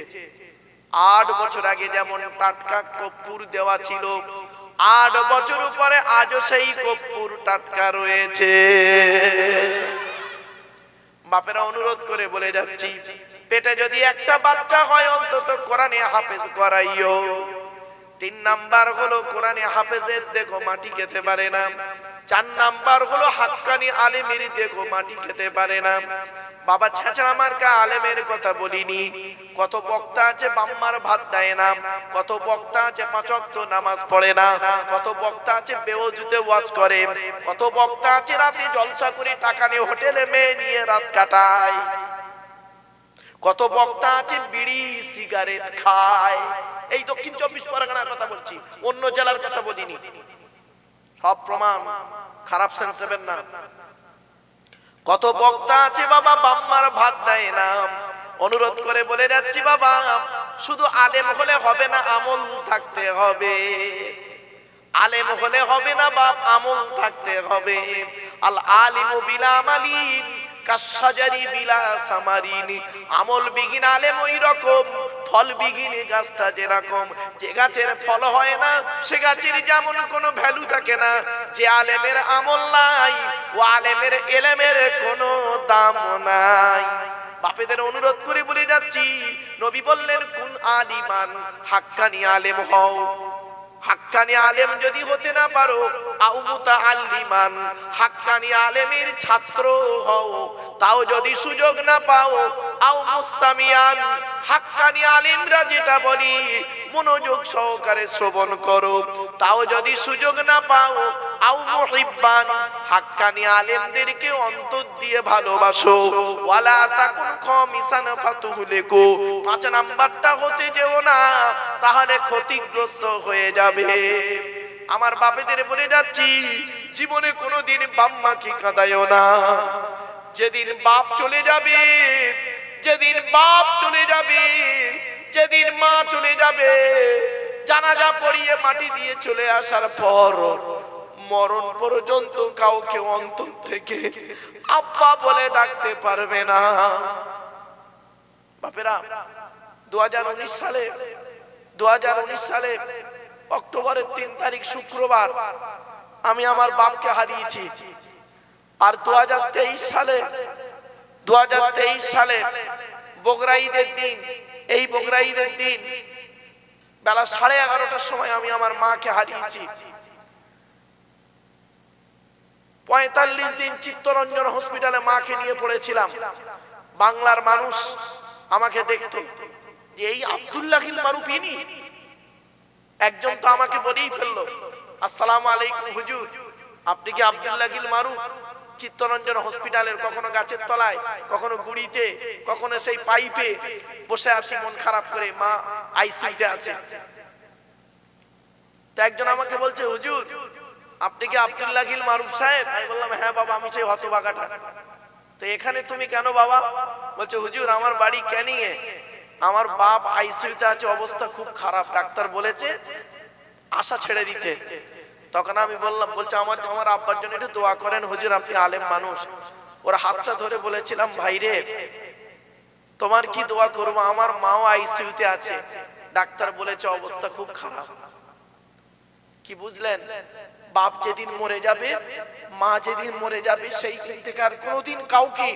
8 বছর আগে যেমন টাটকা কর্পূর দেওয়া ছিল, 8 বছর পরে আজও সেই কর্পূর টাটকা রয়েছে। বাপেরা অনুরোধ করে বলে যাচ্ছি, পেটে যদি একটা বাচ্চা হয় অন্তত কোরআনে হাফেজ করাইও। 3 নাম্বার হলো কোরআনে হাফেজের দেখো মাটি খেতে পারে না। 4 নাম্বার হলো হাক্কানি আলেমের দেখো মাটি খেতে পারে না। বাবা ছেঁচড়া মার্কা আলেমের কথা বলিনি। কত বক্তা আছে বাম্মার ভাত দেয় না, কত বক্তা আছে 5 ওয়াক্ত নামাজ পড়ে না, কত বক্তা আছে বেওজুতে ওয়াজ করে, কত বক্তা আছে রাতে জলসা করে টাকা নিয়ে হোটেলে মেয়ে নিয়ে রাত কাটায়, কত বক্তা আছে বিড়ি সিগারেট খায়। এই দক্ষিণ 24 পরগনার কথা বলছি, অন্য জেলার কথা বলিনি। সব প্রমাণ, খারাপ সেন্স নেবেন না। কত বক্তা আছে বাবা বাম্মার ভাত দেয় না। অনুরোধ করে বলে যাচ্ছি বাবা, শুধু আলেম হলে হবে না, আমল থাকতে হবে। আলেম হলে হবে না বাপ, আমল থাকতে হবে। আল আলিমু বিলা আমালিন কাশজারি বিলা সামারিন। আমল বিহীন আলেম ওই রকম, ফল বিহীন গাছটা যেরকম। যে গাছের ফল হয় না সে গাছের যেমন কোনো ভ্যালু থাকে না। যে আলেমের আমল নাই ও আলেমের এলেমের কোনো দাম নাই। বাপেদের অনুরোধ করে বলে যাচ্ছি, নবী বললেন কুন আলিমান, হাক্কানি আলেম হও। হাক্কানি আলেম যদি হতে না পারো, আও মুতাআল্লিমান, হাক্কানি আলেমের ছাত্র হও, তাও যদি সুযোগ না পাও, আও মুস্তামিয়ান, হাক্কানি আলেমরা যেটা বলি মনোযোগ সহকারে শ্রবণ করো, তাও যদি সুযোগ না পাও, আও মুহিব্বান, হাক্কানি আলেমদেরকে অন্তর দিয়ে ভালোবাসো, ওয়ালা তাকুন খামিসান ফাতুহলিকু, 5 নাম্বারটা হতে যেও না, তাহলে ক্ষতিগ্রস্ত হয়ে যাবে। আমার বাপেদের বলে যাচ্ছি, জীবনে কোনোদিন বাম্মাকে কাঁদায়ও না। যেদিন বাপ চলে যাবে, যেদিন বাপ চলে যাবে, যেদিন মা চলে যাবে, জানাজা পড়িয়ে মাটি দিয়ে চলে আসার পর মরণ পর্যন্ত কাউকে অন্তর থেকে আব্বা বলে ডাকতে পারবে না। বাপেরা, 2019 সালে অক্টোবরের 3 তারিখ শুক্রবার আমি আমার বাপকে হারিয়েছি। আর 2023 সালে বকরা ঈদের দিন, এই বকরা ঈদের দিন বেলা 11:30টার সময় আমি আমার মাকে হারিয়েছি। 45 দিন চিত্তরঞ্জন হসপিটালে মাকে নিয়ে পড়েছিলাম। বাংলার মানুষ আমাকে দেখতো যে এই আব্দুল্লাহিল মারুফ ইনি। একজন তো আমাকে বলেই ফেললো, আসসালামু আলাইকুম হুজুর, আপনি কি আব্দুল্লাহিল মারুফ? চিত্তরঞ্জন হসপিটালের কখনো গাছের তলায়, কখনো গুড়িতে, কখনো সেই পাইপে বসে আছি মন খারাপ করে, মা আইসিইউতে আছে। তো একজন আমাকে বলছে, হুজুর আপনি কি আব্দুল্লাহিল মারুফ সাহেব? আমি বললাম, হ্যাঁ বাবা, আমি সেই হতভাগাটা। তো এখানে তুমি কেন বাবা? বলছে, হুজুর আমার বাড়ি ক্যানিংয়ে, আমার বাপ আইসিইউতে আছে, অবস্থা খুব খারাপ, ডাক্তার বলেছে আশা ছেড়ে দিতে। তখন আমি বললাম, বলছে আমার আব্বার জন্য একটু দোয়া করেন হুজুর, আপনি আলেম মানুষ। ওর হাতটা ধরে বলেছিলাম, ভাই রে তোমার কি দোয়া করবো, আমার মাও আইসিইউতে আছে, ডাক্তার বলেছে অবস্থা খুব খারাপ। কি বুঝলেন? বাপ যেদিন মরে যাবে, মা যেদিন মরে যাবে, সেই দিন থেকে আর কোনোদিন কাউকে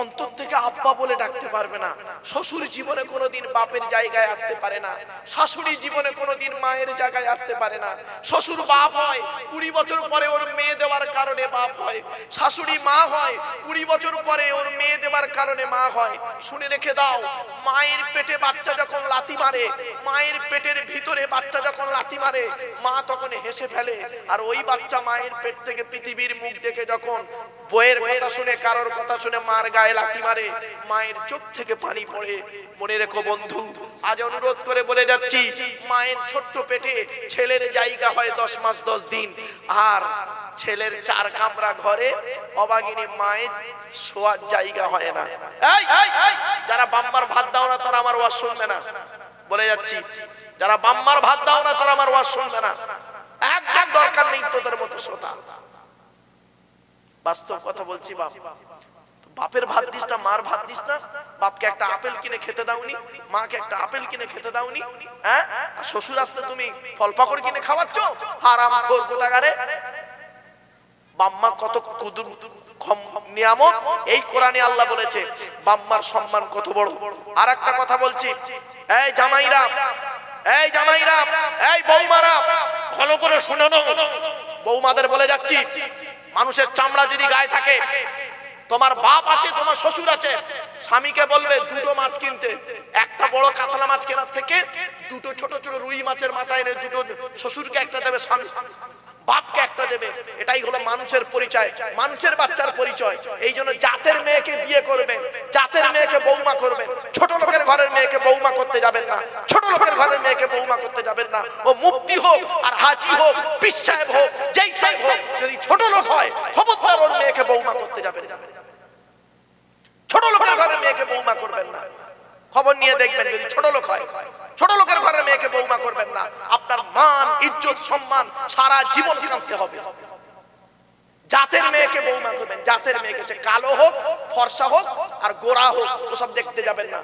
অন্তর থেকে আব্বা বলে ডাকতে পারবে না। শ্বশুর জীবনে কোনোদিন বাপের জায়গায় আসতে পারে না, শাশুড়ি জীবনে কোনোদিন মায়ের জায়গায় আসতে পারে না। শ্বশুর বাপ হয় 20 বছর পরে ওর মেয়ে দেওয়ার কারণে বাপ হয়, শাশুড়ি মা হয় 20 বছর পরে ওর মেয়ে দেওয়ার কারণে মা হয়। শুনে রেখে দাও, মায়ের পেটে বাচ্চা যখন লাথি মারে, মায়ের পেটের ভিতরে বাচ্চা যখন লাথি মারে, মা তখন হেসে ফেলে। আর ওই বাচ্চা মায়ের পেট থেকে পৃথিবীর মুখ দেখে যখন বইয়ের কথা শুনে, কারোর কথা শুনে মার গায়ে লাথি মারে, মায়ের চোখ থেকে পানি পড়ে। মনে রেখো বন্ধু, আজ অনুরোধ করে বলে যাচ্ছি, মায়ের ছোট্ট পেটে ছেলের জায়গা হয় 10 মাস 10 দিন, আর ছেলের 4 কামরা ঘরে অবাগিনী মায়ের শোয়ার জায়গা হয় না। যারা বাম্মার ভাত দাও না তারা আমার ওয়াজ শুনবে না, বলে যাচ্ছি, যারা বাম্মার ভাত দাও না তারা আমার ওয়াজ শুনবে না। একদম দরকার নেই তোদের মতো শ্রোতা। বাস্তব কথা বলছি, বাপের ভাত দিস না, মার ভাত দিস না। বাপকে একটা আপেল কিনে খেতে দাওনি, মাকে একটা আপেল কিনে খেতে দাওনি, হ্যাঁ? শ্বশুর আসতে তুমি ফল পাকড় কিনে খাওয়াচ্ছ, হারামখোর কোথাকারে। বাম্মা কত নিয়ামত, এই কোরআনে আল্লাহ বলেছে বাম্মার সম্মান কত বড়। আর একটা কথা বলছি, এই জামাইরা, এই জামাইরা, এই বৌমারা, ভালো করে শুনে নাও। বৌমাদের বলে যাচ্ছি, মানুষের চামড়া যদি গায়ে থাকে, তোমার বাপ আছে, তোমার শ্বশুর আছে, স্বামীকে বলবে 2টো মাছ কিনতে। একটা বড় কাতলা মাছ কেনার থেকে 2টো ছোট ছোট রুই মাছের মাথা এনে 2টো শ্বশুরকে একটা দেবে, স্বামী বাপকে একটা দেবে। এটাই হলো মানুষের পরিচয়, মানুষের বাচ্চার পরিচয়। এই জন্য জাতের মেয়েকে বিয়ে করবেন, জাতের মেয়েকে বৌমা করবেন। ছোট লোকের ঘরের মেয়েকে বৌমা করতে যাবেন না, ছোট লোকের ঘরের মেয়েকে বৌমা করতে যাবেন না। ও মুফতি হোক আর হাজি হোক, পীর সাহেব হোক, যেই সাহেব হোক, যদি ছোট লোক হয় খবরদার ওর মেয়েকে বৌমা করতে যাবেন না। ছোট লোকের ঘরের মেয়েকে বৌমা করবেন না। খবর নিয়ে দেখবেন, যদি ছোট লোক হয়, ছোট লোকের ঘরের মেয়েকে বৌমা করবেন না। আপনার মান, ইজ্জত, সম্মান সারা জীবন কাঁদতে হবে। জাতের মেয়েকে বৌমা করবেন, জাতের মেয়েকে, সে কালো হোক, ফর্সা হোক আর গোরা হোক, ওসব দেখতে যাবেন না।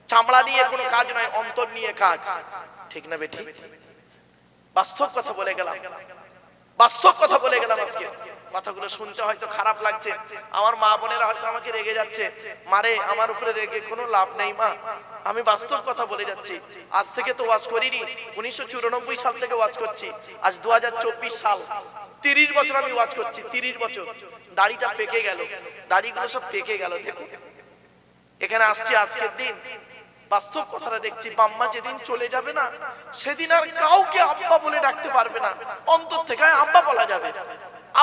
চামড়া নিয়ে কোনো কাজ নয়, অন্তর নিয়ে কাজ। ঠিক না বেঠিক? বাস্তব কথা বলে গেলাম। বাস্তব কথা বলে গেলাম আজকে। কথাগুলো শুনতে হয়তো খারাপ লাগছে, আমার মা বোনেরা হয়তো আমাকে রেগে যাচ্ছে, মারে আমার উপরে রেগে কোনো লাভ নেই মা, আমি বাস্তব কথা বলে যাচ্ছি। আজ থেকে তো ওয়াজ করিনি, 1994 সাল থেকে ওয়াজ করছি, আজ 2024 সাল, 30 বছর আমি ওয়াজ করছি, 30 বছর। দাড়িটা পেকে গেল, দাড়িগুলো সব পেকে গেল। দেখো এখানে আসছি আজকের দিন, বাস্তব কথাটা দেখছি। বাম্মা যেদিন চলে যাবে না, সেদিন আর কাউকে আব্বা বলে ডাকতে পারবে না, অন্তর থেকে আব্বা বলা যাবে,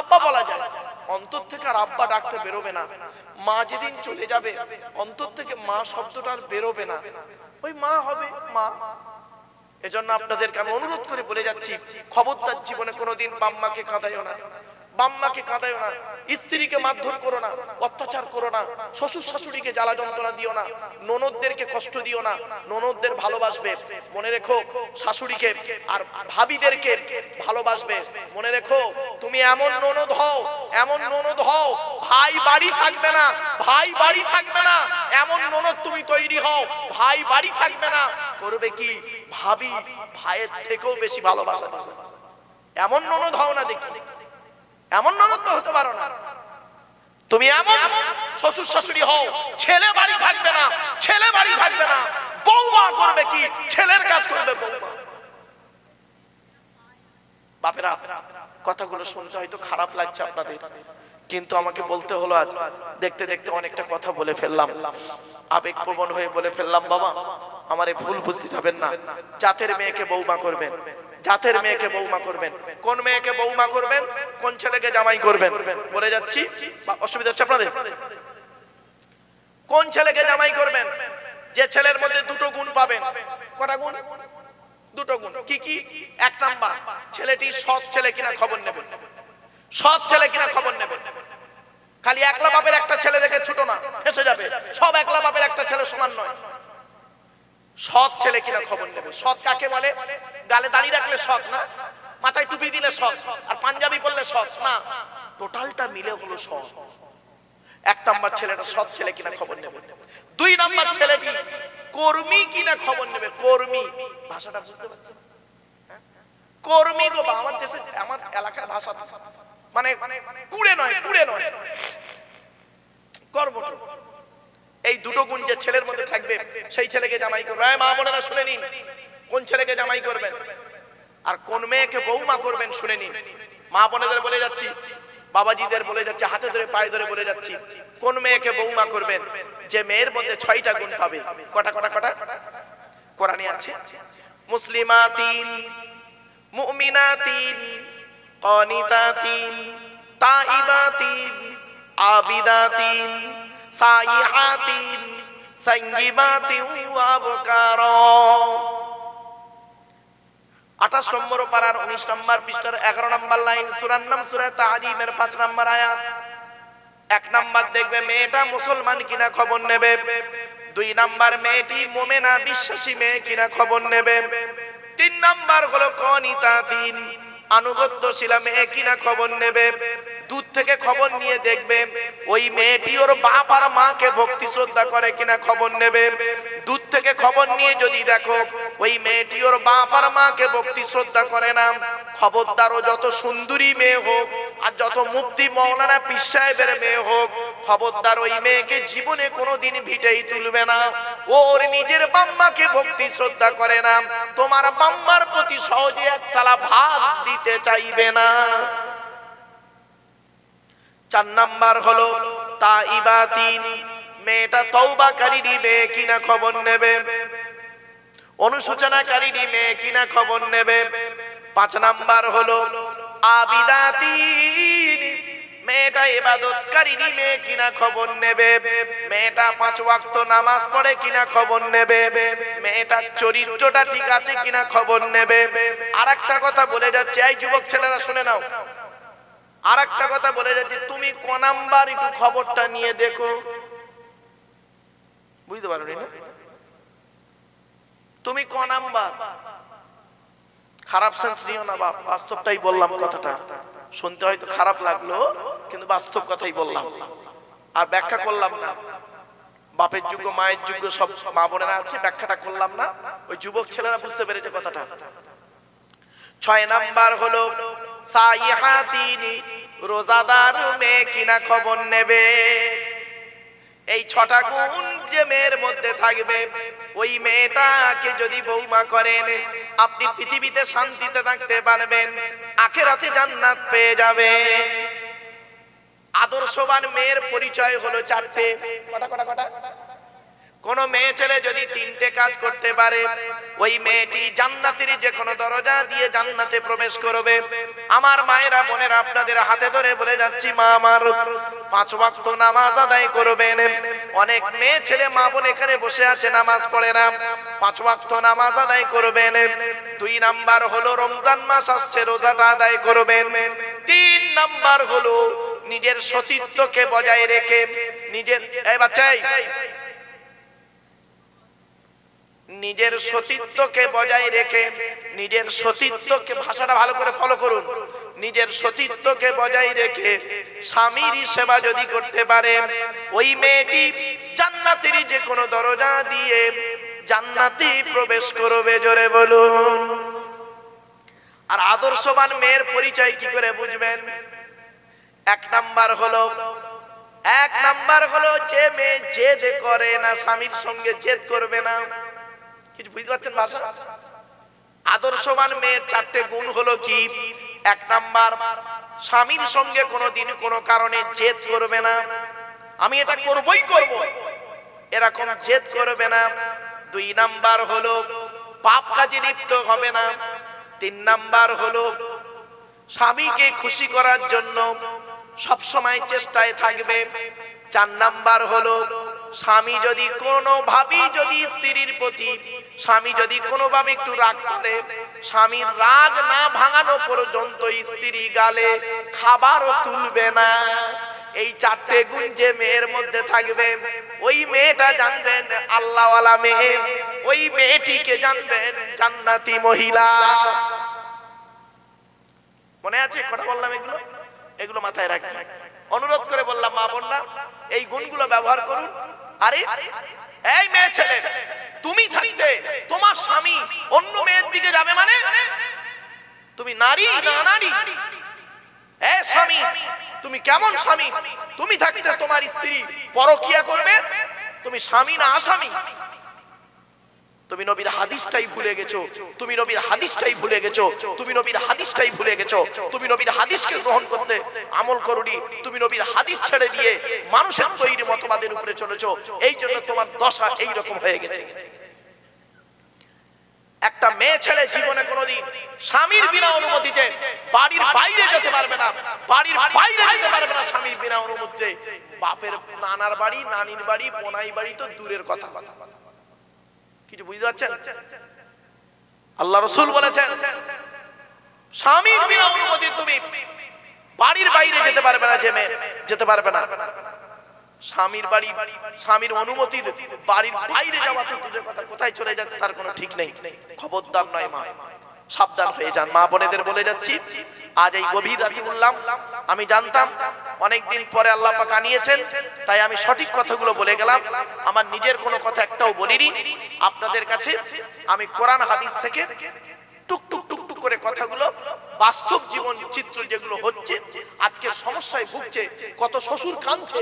আব্বা বলা যায়, অন্তর থেকে আর আব্বা ডাকতে বেরোবে না। মা যেদিন চলে যাবে, অন্তর থেকে মা শব্দটা আর বেরোবে না, ওই মা হবে মা। এজন্য আপনাদেরকে আমি অনুরোধ করে বলে যাচ্ছি, খবরদার জীবনে কোনোদিন বাম্মাকে কাঁদাইও না, বাম্মাকে কাঁদাইও না, স্ত্রীকে মারধর করো না, অত্যাচার করো না, শ্বশুর শাশুড়িকে জ্বালা যন্ত্রণা দিও না, ননদদেরকে কষ্ট দিও না, ননদদের ভালোবাসবে। মনে রেখো শাশুড়িকে আর ভাবিদেরকে ভালোবাসবে। মনে রেখো তুমি এমন ননদ হও, এমন ননদ হও, ভাই বাড়ি থাকবে না, ভাই বাড়ি থাকবে না, এমন ননদ তুমি তৈরি হও, ভাই বাড়ি থাকবে না, করবে কি ভাবি ভাইয়ের থেকেও বেশি ভালোবাসা দেবে। এমন ননদ হও না, দেখি এমন ননদ তো হতে পারো না। তুমি এমন শ্বশুর শাশুড়ি হও, ছেলে বাড়ি থাকবে না, ছেলে বাড়ি থাকবে না, বৌমা করবে কি ছেলের কাজ করবে বৌমা। বাপেরা কথাগুলো শুনতে হয়তো খারাপ লাগছে আপনাদের, কিন্তু আমাকে বলতে হলো। আজ দেখতে দেখতে অনেকটা কথা বলে ফেললাম, আবেগপ্রবণ হয়ে বলে ফেললাম। বাবা আমারে ভুল বুঝতে যাবেন না, জাতের মেয়েকে বৌমা করবেন, জাতের মেয়েকে বৌমা করবেন। কোন মেয়েকে বৌমা করবেন, কোন ছেলেকে জামাই করবেন বলে যাচ্ছি, অসুবিধা হচ্ছে আপনাদের? কোন ছেলেকে জামাই করবেন? যে ছেলের মধ্যে দুটো গুণ পাবেন। কটা গুণ? দুটো গুণ। কি কি? এক নাম্বার, ছেলেটি সৎ ছেলে কিনা খবর নেবেন, সৎ ছেলে কিনা খবর নেবেন। খালি একলা বাপের একটা ছেলে দেখে ছুটো না, ফেসে যাবে। সব একলা বাপের একটা ছেলে সমান নয়, সৎ ছেলে কিনা খবর নেবে। সৎ কাকে বলে? গালে দাড়ি রাখলে সৎ না, মাথায় টুপি দিলে সৎ, আর পাঞ্জাবি পরলে সৎ না, টোটালটা মিলে হলো সৎ। এক নাম্বার ছেলেটা সৎ ছেলে কিনা খবর নেবে। দুই নাম্বার ছেলেটি কর্মী কিনা খবর নেবে। কর্মী, ভাষাটা বুঝতে পারছেন? কর্মী গো, আমার দেশে আমার এলাকার ভাষা মানে কুড়ে নয়, কুড়ে নয়, কর্মঠ। এই দুটো গুণ যে ছেলের মধ্যে থাকবে, সেই ছেলেকে জামাই করবে। মা বোনেরা শুনে নিন, কোন ছেলেকে জামাই করবেন আর কোন মেয়েকে বৌমা করবেন শুনে নিন। মা বোনেদের বলে যাচ্ছি, বাবাজিদের বলে যাচ্ছি, হাতে ধরে পায়ে ধরে বলে যাচ্ছি, কোন মেয়েকে বৌমা করবেন? যে মেয়ের মধ্যে 6টা গুণ পাবে। কটা কটা কটা? কোরআনে আছে, মুসলিমাতিন, মুমিনাতিন, কানিতাতিন, তাইবাতিন, আবিদাতিন, সাইহাতিন, সাইয়্যিবাতিন ওয়া আবকারা। 28 নম্বর পারার 19 নম্বর পৃষ্ঠার 11 নম্বর লাইন, সূরার নাম সূরা তাহরিমের 5 নম্বর আয়াত। 1 নাম্বার দেখবে মেয়েটা মুসলমান কিনা খবর নেবে। 2 নাম্বার মেয়েটি মুমিনা বিশ্বাসী মেয়ে কিনা খবর নেবে। 3 নাম্বার হলো কানিতাতিন, আনুগত্যশীলা মেয়ে কিনা খবর নেবে। দূর থেকে খবর নিয়ে দেখবে ওই মেয়েটি ওর বাপ আর মাকে ভক্তি শ্রদ্ধা করে কিনা খবর নেবে। দূর থেকে খবর নিয়ে যদি দেখো ওই মেয়েটি ওর বাপ আর মাকে ভক্তি শ্রদ্ধা করে না, খবরদার ও যত সুন্দরী মেয়ে হোক আর যত মুফতি মাওলানা পীর সাহেবের মেয়ে হোক, খবরদার ওই মেয়েকে জীবনে কোনোদিন ভিটেই তুলবে না। ওর নিজের বাম্মাকে ভক্তি শ্রদ্ধা করে না, তোমার বাম্মার প্রতি সহজে এক থালা ভাত দিতে চাইবে না। 4 নাম্বার হলো তাইবাতিন, মেয়েটা তওবাকারী মেয়ে কিনা খবর নেবে, অনুশোচনাকারী মেয়ে কিনা খবর নেবে। 5 নাম্বার হলো আবিদাতিন, মেয়েটা ইবাদতকারী মেয়ে কিনা খবর নেবে, মেয়েটা 5 ওয়াক্ত নামাজ পড়ে কিনা খবর নেবে, মেয়েটার চরিত্রটা ঠিক আছে কিনা খবর নেবে। আরেকটা কথা বলে যাচ্ছে, এই যুবক ছেলেরা শুনে নাও, আরেকটা কথা বলে যাচ্ছে, তুমি ক নাম্বার একটু খবরটা নিয়ে দেখো। বুঝতে পারোনি না? তুমি ক নাম্বার? খারাপ সেন্স নিও না বাপ, বাস্তবটাই বললাম। কথাটা শুনতে হয়তো খারাপ লাগলো, কিন্তু বাস্তব কথাই বললাম, আর ব্যাখ্যা করলাম না। বাপের যোগ্য মায়ের যোগ্য সব মা বোনেরা আছে, ব্যাখ্যাটা করলাম না, ওই যুবক ছেলেরা বুঝতে পেরেছে কথাটা। 6 নাম্বার হলো সাইহাতিনি, রোজাদার মেয়ে কিনা খবর নেবে। এই 6টা গুণ যে মেয়ের মধ্যে থাকবে, ওই মেয়েটাকে যদি বৌমা করেন, আপনি পৃথিবীতে শান্তিতে থাকতে পারবেন, আখিরাতে জান্নাত পেয়ে যাবেন। আদর্শবান মেয়ের পরিচয় হলো 4টে। কটা? কোন মেয়ে ছেলে যদি 3টে কাজ করতে পারে, ওই মেয়েটি জান্নাতের যে কোনো দরজা দিয়ে জান্নাতে প্রবেশ করবে। আমার মায়েরা বোনেরা, আপনাদের হাতে ধরে বলে যাচ্ছি, মা আমার 5 ওয়াক্ত নামাজ আদায় করবেন। অনেক মেয়ে ছেলে মা বোন এখানে বসে আছে, নামাজ পড়ে না। 5 ওয়াক্ত নামাজ আদায় করবেন। 2 নাম্বার হলো রমজান মাস আসছে, রোজাটা আদায় করবেন। 3 নাম্বার হলো নিজের সতীত্বকে বজায় রেখে নিজের সতীত্বকে বজায় রেখে, নিজের সতীত্বকে, ভাষাটা ভালো করে ফলো করুন, নিজের সতীত্বকে বজায় রেখে স্বামীর সেবা যদি করতে পারে, ওই মেয়েটি জান্নাতের যে কোনো দরজা দিয়ে জান্নাতে প্রবেশ করবে। জোরে বলুন। আর আদর্শবান মেয়ের পরিচয় কি করে বুঝবেন? 1 নাম্বার হলো যে মেয়ে জেদ করে না, স্বামীর সঙ্গে জেদ করবে না। কিছু বুঝতে পারছেন ভাষা? আদর্শবান মেয়ের 4টে গুণ হলো কি? 1 নাম্বার, স্বামীর সঙ্গে কোনোদিন কোনো কারণে জেদ করবে না, আমি এটা করবই করব, এরকম জেদ করবে না। 2 নাম্বার হলো পাপ কাজে লিপ্ত হবে না। 3 নাম্বার হলো স্বামীকে খুশি করার জন্য সব সময় চেষ্টায় থাকবে। 4 নাম্বার হলো স্বামী যদি কোনোভাবেই যদি স্ত্রীর প্রতি, স্বামী যদি কোনোভাবে একটু রাগ করে, স্বামীর রাগ না ভাঙানো পর্যন্ত স্ত্রী গালে খাবারও তুলবে না। এই 4টে গুণ যে মেয়ের মধ্যে থাকবে, ওই মেয়েটা জানবেন আল্লাহওয়ালা মেয়ে, ওই মেয়েটিকে জানবেন জান্নাতি মহিলা। মনে আছে কথা বললাম? এগুলো মাথায় রাখবেন। অনুরোধ করে বললাম, মা বোনরা এই গুণগুলো ব্যবহার করুন। আরে এই মেয়ে ছেলে, তুমি থাকতে তোমার স্বামী অন্য মেয়ের দিকে যাবে মানে তুমি নারী না নারী? এ স্বামী, তুমি কেমন স্বামী? তুমি থাকতে তোমার স্ত্রী পরকিয়া করবে, তুমি স্বামী না আসামি? তুমি নবীর হাদিসটাই ভুলে গেছো, তুমি নবীর হাদিসটাই ভুলে গেছো, তুমি নবীর হাদিসটাই ভুলে গেছো। তুমি নবীর হাদিসকে গ্রহণ করতে আমল করোনি, তুমি নবীর হাদিস ছেড়ে দিয়ে মানুষের তৈরি মতবাদের উপরে চলেছো। এই জন্য তোমার দশা এই রকম হয়ে গেছে। একটা মেয়ে ছেলে জীবনে কোনোদিন স্বামীর বিনা অনুমতিতে বাড়ির বাইরে যেতে পারবে না, বাড়ির বাইরে যেতে পারবে না স্বামীর বিনা অনুমতিতে। বাপের নানার বাড়ি, নানির বাড়ি, বোনাই বাড়ি তো দূরের কথা। কিছু বুঝতে পারছেন? আল্লাহ রাসূল বলেছেন, স্বামীর বিনা অনুমতি তুমি বাড়ির বাইরে যেতে পারবে না, যে মেয়ে যেতে পারবে না। স্বামীর বাড়ি, স্বামীর অনুমতি বাড়ির বাইরে যাওয়া তো দূরের কথা, কোথায় চলে যাচ্ছে তার কোনো ঠিক নেই। খবরদার নয় মা, সাবধান হয়ে যান। মা বোনেদের বলে যাচ্ছি, আজ এই গভীর রাতে বললাম, আমি জানতাম অনেকদিন পরে আল্লাহ পাক আনিয়েছেন, তাই আমি সঠিক কথাগুলো বলে গেলাম। আমার নিজের কোনো কথা একটাও বলিনি। আপনাদের কাছে আমি কোরআন হাদিস থেকে টুক টুক টুক টুক করে কথাগুলো, বাস্তব জীবন চিত্র যেগুলো হচ্ছে, আজকের সমস্যায় ভুগছে। কত শ্বশুর কাঁদছে,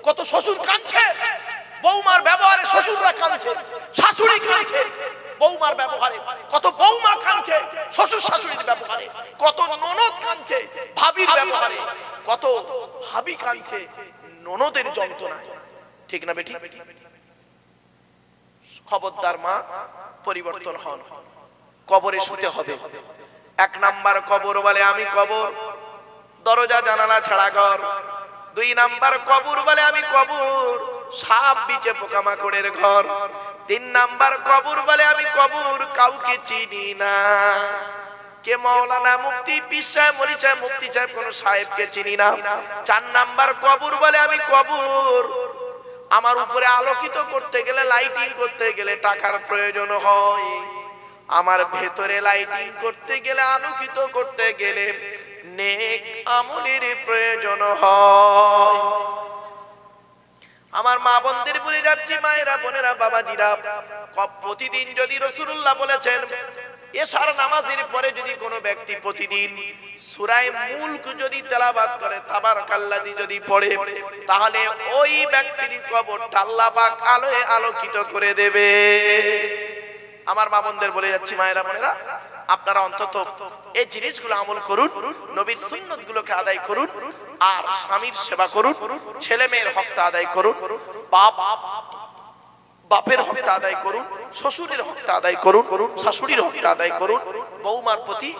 কত শ্বশুর কাঁদছে, বৌমার ব্যবহারে শ্বশুররা কাঁদছে, শাশুড়ি কাঁদছে বৌমার ব্যবহারে, কত বৌমা কাঁদছে শ্বশুর শাশুড়ির ব্যবহারে, কত ননদ কাঁদছে ভাবির ব্যবহারে, কত ভাবি কাঁদছে ননদের যন্ত্রণায়। ঠিক না বেটি? খবরদার মা, পরিবর্তন হন। কবরে শুতে হবে। 1 নাম্বার কবর বলে আমি কবর, দরজা জানালা ছাড়া ঘর। 2 নাম্বার কবর বলে আমি কবর, সাপ বিচে পোকামাকড়ের ঘর। 3 নাম্বার কবর বলে আমি কবর, কাউকে চিনি না। কে মাওলানা মুফতি পীর সাহেব মরি সাহেব মুফতি সাহেব কোন সাহেবকে চিনি না। 4 নাম্বার কবর বলে আমি কবর, আমার উপরে আলোকিত করতে গেলে, লাইটিং করতে গেলে টাকার প্রয়োজন হয়, আমার ভেতরে লাইটিং করতে গেলে, আলোকিত করতে গেলে নেক আমলের প্রয়োজন হয়। আমার মা বোনদের বলে যাচ্ছি, মায়েরা বোনেরা বাবাজিরা, প্রতিদিন যদি রাসূলুল্লাহ বলেছেন এশার নামাজের পরে যদি কোনো ব্যক্তি প্রতিদিন সূরা মুলক যদি তেলাওয়াত করে, তাবারাকাল্লাযী যদি পড়ে, তাহলে ওই ব্যক্তির কবরটা আল্লাহ পাক আলোয় আলোকিত করে দেবে। আমার মা বোনদের বলে যাচ্ছি, মায়েরা বোনেরা, আপনারা অন্তত এই জিনিসগুলো আমল করুন, নবীর সুন্নতগুলোকে আদায় করুন, আর স্বামীর সেবা করুন, ছেলে মেয়ের হকটা আদায় করুন, বাপের হকটা আদায় করুন, শ্বশুরের হকটা আদায় করুন, শাশুড়ির হকটা আদায় করুন, বৌমার প্রতি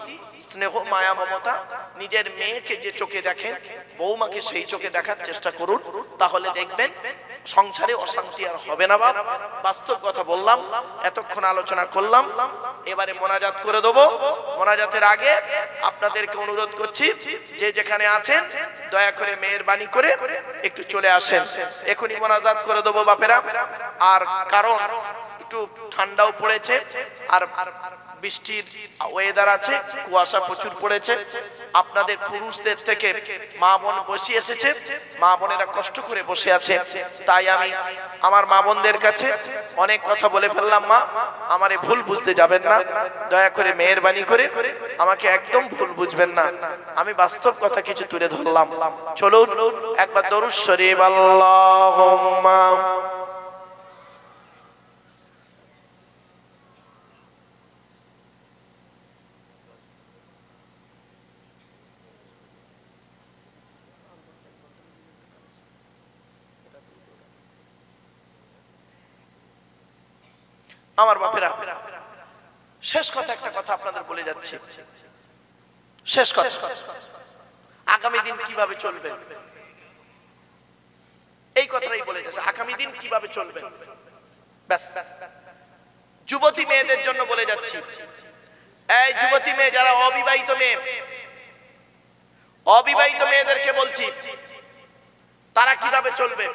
স্নেহ মায়া মমতা, নিজের মেয়েকে যে চোখে দেখেন বৌমাকে সেই চোখে দেখার চেষ্টা করুন। তাহলে দেখবেন সংসারে অশান্তি আর হবে না। বাবা, বাস্তব কথা বললাম, এতক্ষণ আলোচনা করলাম, এবারে মোনাজাত করে দেবো। মোনাজাতের আগে আপনাদেরকে অনুরোধ করছি, যে যেখানে আছেন দয়া করে মেহেরবানি করে একটু চলে আসেন। এখনই মোনাজাত করে দেবো বাপেরা। আর কারণ একটু ঠান্ডাও পড়েছে, আর বৃষ্টির ওয়েদার আছে, কুয়াশা প্রচুর পড়েছে। আপনাদের পুরুষদের থেকে মা বোন বসে এসেছে, মা বোনেরা কষ্ট করে বসে আছে। তাই আমি আমার মা বোনদের কাছে অনেক কথা বলে ফেললাম। মা, আমারে ভুল বুঝতে যাবেন না, দয়া করে মেহেরবানি করে আমাকে একদম ভুল বুঝবেন না। আমি বাস্তব কথা কিছু তুলে ধরলাম। চলুন একবার দরুদ শরীফ, আল্লাহুম্মা আমার বাপেরা, শেষ কথা একটা কথা আপনাদের বলে যাচ্ছি। শেষ কথা, আগামী দিন কিভাবে চলবে এই কথাটাই বলে যাচ্ছে। আগামী দিন কিভাবে চলবে, ব্যাস। যুবতী মেয়েদের জন্য বলে যাচ্ছি, এই যুবতী মেয়ে যারা অবিবাহিত মেয়ে, অবিবাহিত মেয়েদেরকে বলছি তারা কিভাবে চলবে।